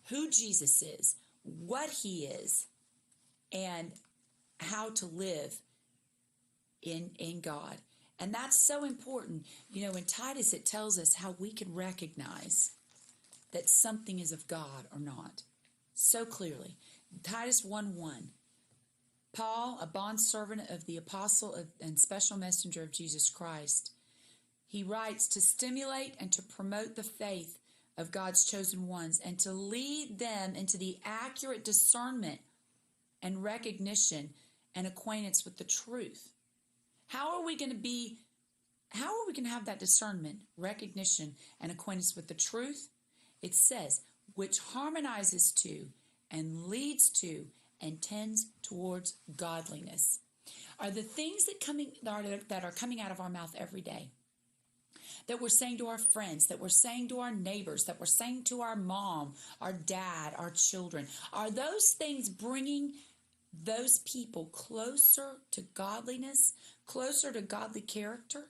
who Jesus is, what he is, and how to live in God. And that's so important. You know, in Titus, it tells us how we can recognize that something is of God or not so clearly. Titus 1:1. Paul, a bondservant of the apostle and special messenger of Jesus Christ, he writes to stimulate and to promote the faith of God's chosen ones and to lead them into the accurate discernment and recognition and acquaintance with the truth. How are we going to have that discernment, recognition, and acquaintance with the truth? It says, which harmonizes to and leads to and tends towards godliness. Are the things that are coming out of our mouth every day, that we're saying to our friends, that we're saying to our neighbors, that we're saying to our mom, our dad, our children, are those things bringing those people closer to godliness, closer to godly character?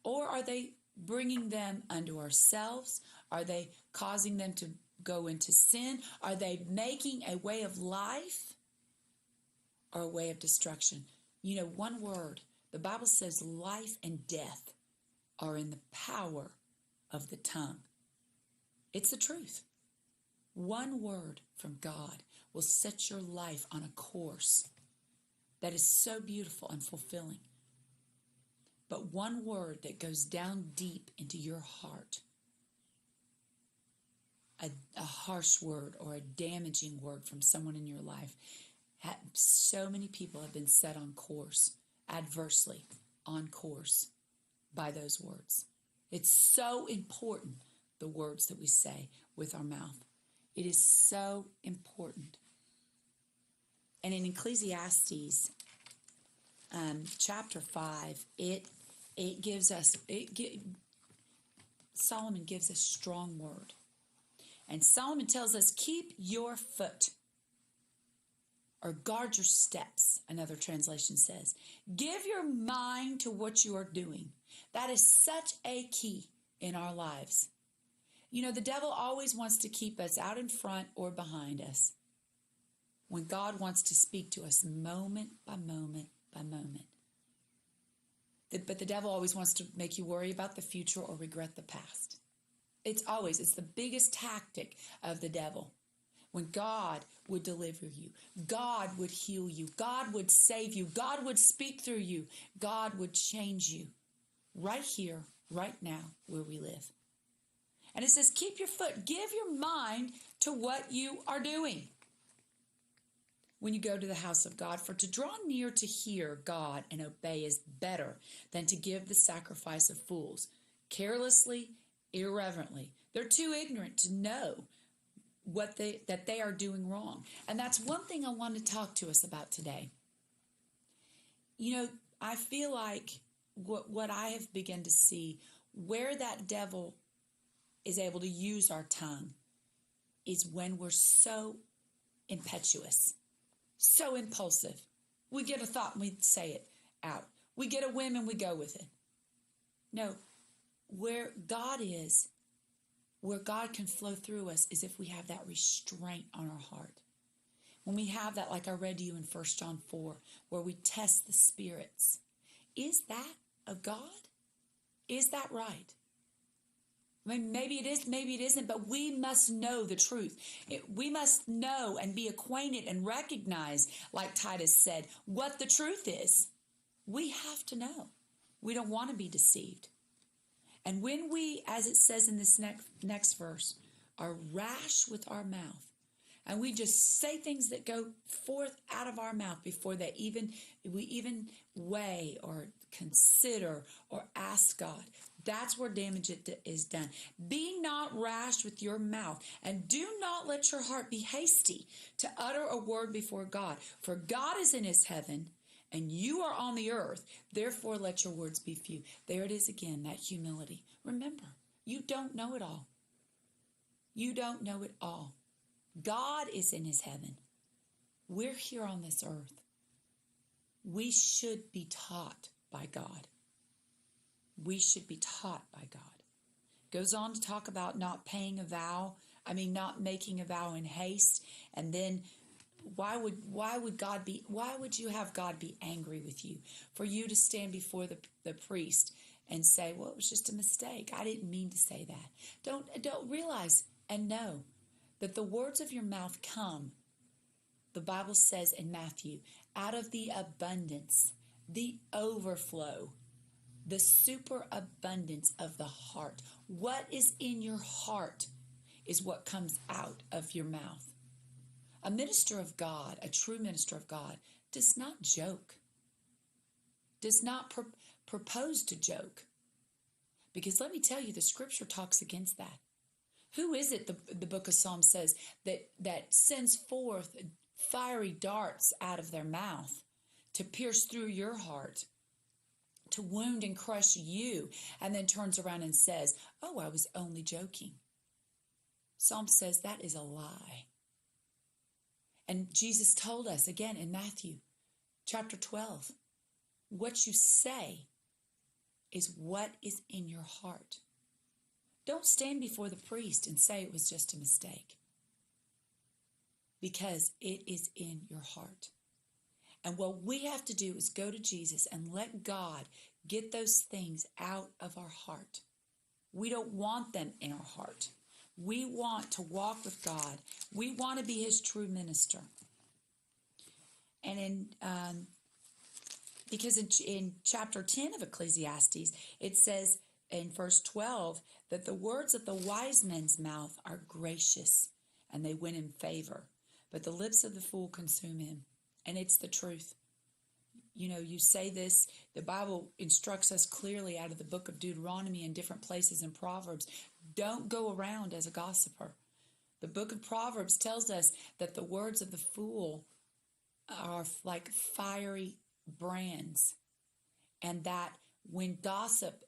Or are they bringing them unto ourselves? Are they causing them to go into sin? Are they making a way of life or a way of destruction? You know, one word, the Bible says life and death are in the power of the tongue. It's the truth. One word from God will set your life on a course that is so beautiful and fulfilling. But one word that goes down deep into your heart, a harsh word or a damaging word from someone in your life, so many people have been set on course, adversely on course by those words. It's so important, the words that we say with our mouth. It is so important. And in Ecclesiastes chapter 5, Solomon gives a strong word. And Solomon tells us, keep your foot, or guard your steps, another translation says. Give your mind to what you are doing. That is such a key in our lives. You know, the devil always wants to keep us out in front or behind us, when God wants to speak to us moment by moment by moment. But the devil always wants to make you worry about the future or regret the past. It's the biggest tactic of the devil. When God would deliver you, God would heal you, God would save you, God would speak through you, God would change you right here, right now, where we live. And it says, keep your foot, give your mind to what you are doing when you go to the house of God. For to draw near to hear God and obey is better than to give the sacrifice of fools, carelessly, irreverently. They're too ignorant to know that they are doing wrong. And that's one thing I want to talk to us about today. You know, I feel like what I have begun to see, where that devil is able to use our tongue, is when we're so impetuous, so impulsive. We get a thought and we say it out. We get a whim and we go with it. No, where God is, where God can flow through us, is if we have that restraint on our heart. When we have that, like I read to you in 1 John 4, where we test the spirits. Is that of God? Is that right? I mean, maybe it is, maybe it isn't, but we must know the truth. We must know and be acquainted and recognize, like Titus said, what the truth is. We have to know. We don't want to be deceived. And when we, as it says in this next verse, are rash with our mouth, and we just say things that go forth out of our mouth before we even weigh or consider or ask God, that's where damage is done. Be not rash with your mouth, and do not let your heart be hasty to utter a word before God. For God is in his heaven, and you are on the earth. Therefore, let your words be few. There it is again, that humility. Remember, you don't know it all. You don't know it all. God is in his heaven. We're here on this earth. We should be taught by God. We should be taught by God. Goes on to talk about not paying a vow I mean, not making a vow in haste. And then why would you have God be angry with you? For you to stand before the priest and say, well, it was just a mistake. I didn't mean to say that. Don't realize and know that the words of your mouth come, the Bible says in Matthew, out of the abundance, the overflow, the superabundance of the heart. What is in your heart is what comes out of your mouth. A minister of God, a true minister of God, does not joke, does not propose to joke. Because let me tell you, the scripture talks against that. Who is it, the book of Psalms says, that sends forth fiery darts out of their mouth to pierce through your heart, to wound and crush you, and then turns around and says, oh, I was only joking. Psalm says that is a lie. And Jesus told us again in Matthew chapter 12, what you say is what is in your heart. Don't stand before the priest and say it was just a mistake, because it is in your heart. And what we have to do is go to Jesus and let God get those things out of our heart. We don't want them in our heart. We want to walk with God. We want to be his true minister. And because in chapter 10 of Ecclesiastes, it says in verse 12 that the words of the wise men's mouth are gracious and they win him favor, but the lips of the fool consume him. And it's the truth. You know, you say this, the Bible instructs us clearly out of the book of Deuteronomy and different places in Proverbs. Don't go around as a gossiper. The book of Proverbs tells us that the words of the fool are like fiery brands, and that when gossip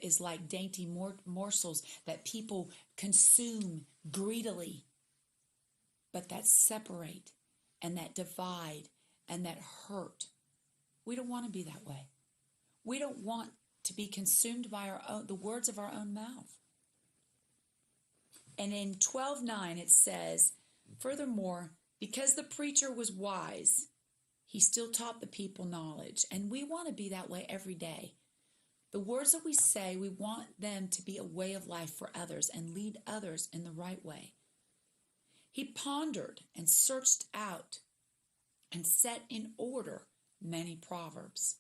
is like dainty morsels that people consume greedily, but that separate and that divide and that hurt. We don't want to be that way. We don't want to be consumed by the words of our own mouth. And in 12:9 it says, furthermore, because the preacher was wise, he still taught the people knowledge. And we want to be that way every day. The words that we say, we want them to be a way of life for others and lead others in the right way. He pondered and searched out and set in order many proverbs.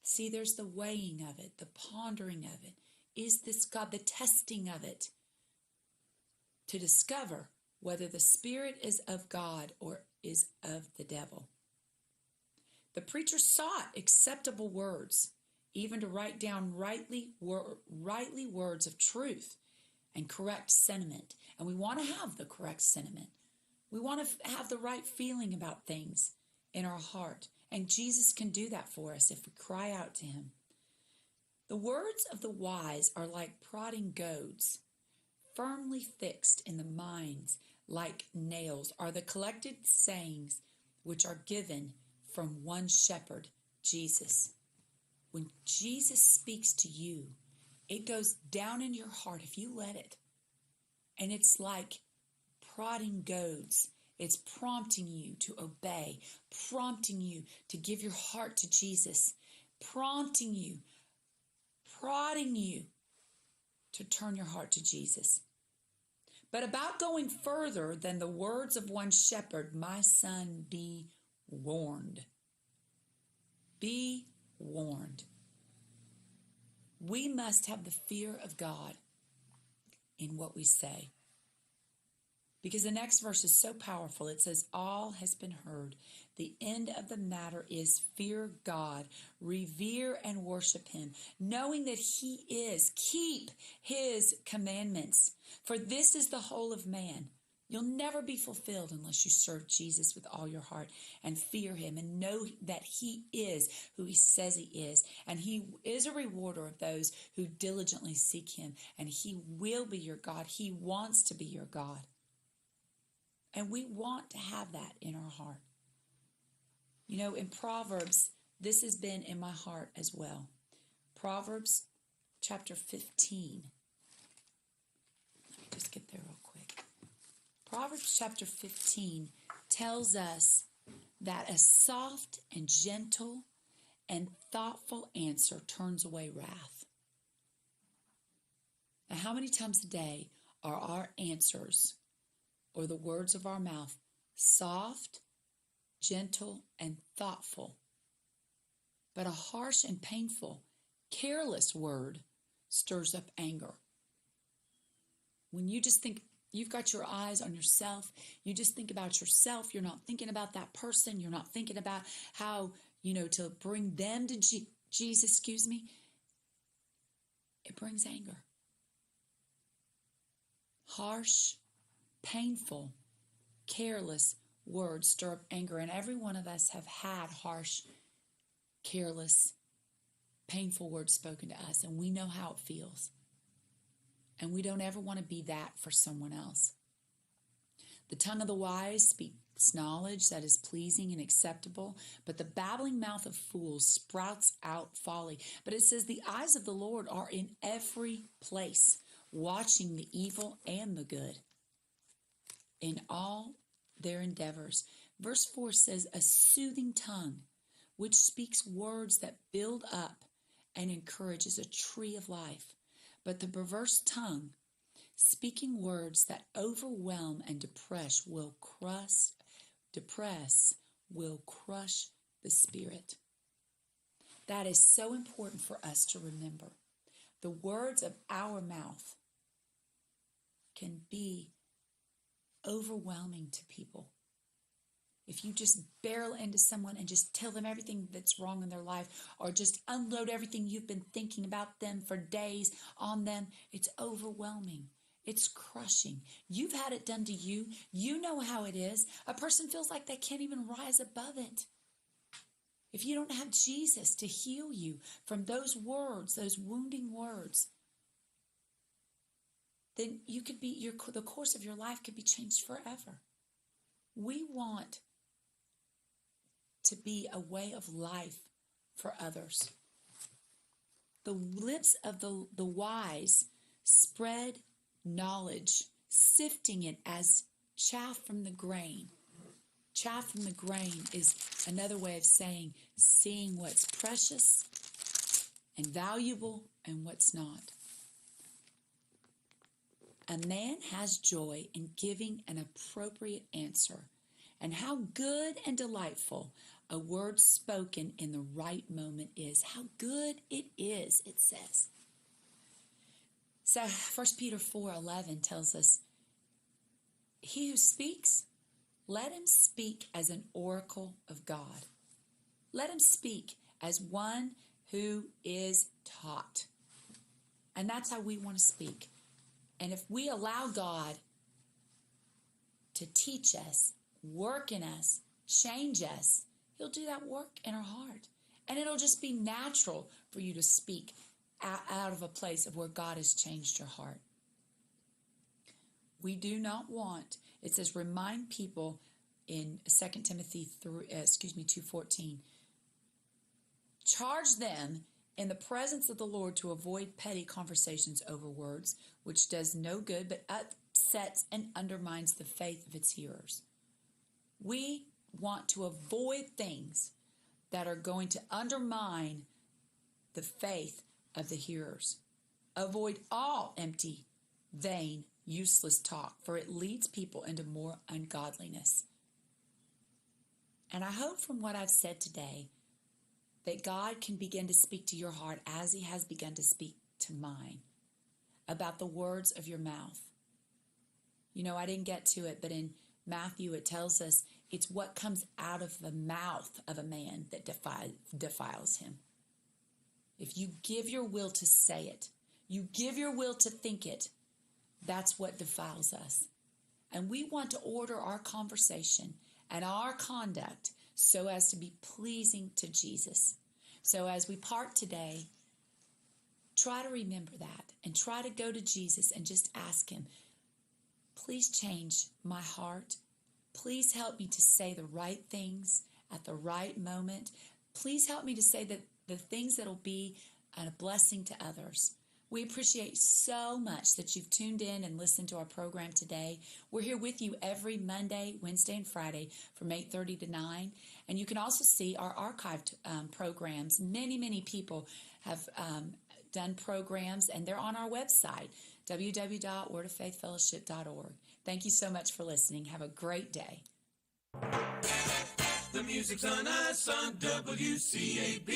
See, there's the weighing of it, the pondering of it. Is this God, the testing of it, to discover whether the spirit is of God or is of the devil. The preacher sought acceptable words, even to write down rightly words of truth and correct sentiment. And we want to have the correct sentiment. We want to have the right feeling about things in our heart. And Jesus can do that for us if we cry out to him. The words of the wise are like prodding goads, firmly fixed in the minds like nails, are the collected sayings which are given from one shepherd, Jesus. When Jesus speaks to you, it goes down in your heart if you let it. And it's like prodding goads. It's prompting you to obey, prompting you to give your heart to Jesus, prodding you to turn your heart to Jesus. But about going further than the words of one shepherd, my son, be warned. Be warned. We must have the fear of God in what we say. Because the next verse is so powerful. It says, all has been heard. The end of the matter is fear God, revere and worship him, knowing that he is. Keep his commandments. For this is the whole of man. You'll never be fulfilled unless you serve Jesus with all your heart and fear him and know that he is who he says he is. And he is a rewarder of those who diligently seek him. And he will be your God. He wants to be your God. And we want to have that in our heart. You know, in Proverbs, this has been in my heart as well. Proverbs chapter 15. Just get there real quick. Proverbs chapter 15 tells us that a soft and gentle and thoughtful answer turns away wrath. Now, how many times a day are our answers or the words of our mouth soft, gentle, and thoughtful? But a harsh and painful, careless word stirs up anger. When you just think you've got your eyes on yourself, you just think about yourself, you're not thinking about that person, you're not thinking about how, to bring them to Jesus, it brings anger. Harsh, painful, careless words stir up anger, and every one of us have had harsh, careless, painful words spoken to us, and we know how it feels. And we don't ever want to be that for someone else. The tongue of the wise speaks knowledge that is pleasing and acceptable, but the babbling mouth of fools sprouts out folly. But it says the eyes of the Lord are in every place, watching the evil and the good in all their endeavors. Verse 4 says, a soothing tongue, which speaks words that build up and encourages a tree of life. But the perverse tongue, speaking words that overwhelm and depress, will crush the spirit. That is so important for us to remember. The words of our mouth can be overwhelming to people. If you just barrel into someone and just tell them everything that's wrong in their life, or just unload everything you've been thinking about them for days on them, it's overwhelming. It's crushing. You've had it done to you. You know how it is. A person feels like they can't even rise above it. If you don't have Jesus to heal you from those words, those wounding words, then you could be the course of your life could be changed forever. We want to be a way of life for others. The lips of the wise spread knowledge, sifting it as chaff from the grain. Chaff from the grain is another way of saying seeing what's precious and valuable and what's not. A man has joy in giving an appropriate answer, and how good and delightful a word spoken in the right moment is. How good it is, it says. So 1 Peter 4:11 tells us, he who speaks, let him speak as an oracle of God. Let him speak as one who is taught. And that's how we want to speak. And if we allow God to teach us, work in us, change us, he'll do that work in our heart. And it'll just be natural for you to speak out of a place of where God has changed your heart. We do not want, it says, remind people in 2 Timothy 2:14, charge them in the presence of the Lord to avoid petty conversations over words, which does no good but upsets and undermines the faith of its hearers. We want to avoid things that are going to undermine the faith of the hearers. Avoid all empty, vain, useless talk, for it leads people into more ungodliness. And I hope from what I've said today that God can begin to speak to your heart as he has begun to speak to mine about the words of your mouth. I didn't get to it, but in Matthew it tells us it's what comes out of the mouth of a man that defiles him. If you give your will to say it, you give your will to think it, that's what defiles us. And we want to order our conversation and our conduct so as to be pleasing to Jesus. So as we part today, try to remember that and try to go to Jesus and just ask him, please change my heart. Please help me to say the right things at the right moment. Please help me to say the things that will be a blessing to others. We appreciate so much that you've tuned in and listened to our program today. We're here with you every Monday, Wednesday, and Friday from 8:30 to 9. And you can also see our archived programs. Many people have done programs, and they're on our website, www.wordoffaithfellowship.org. Thank you so much for listening. Have a great day. The music's on us on WCAB.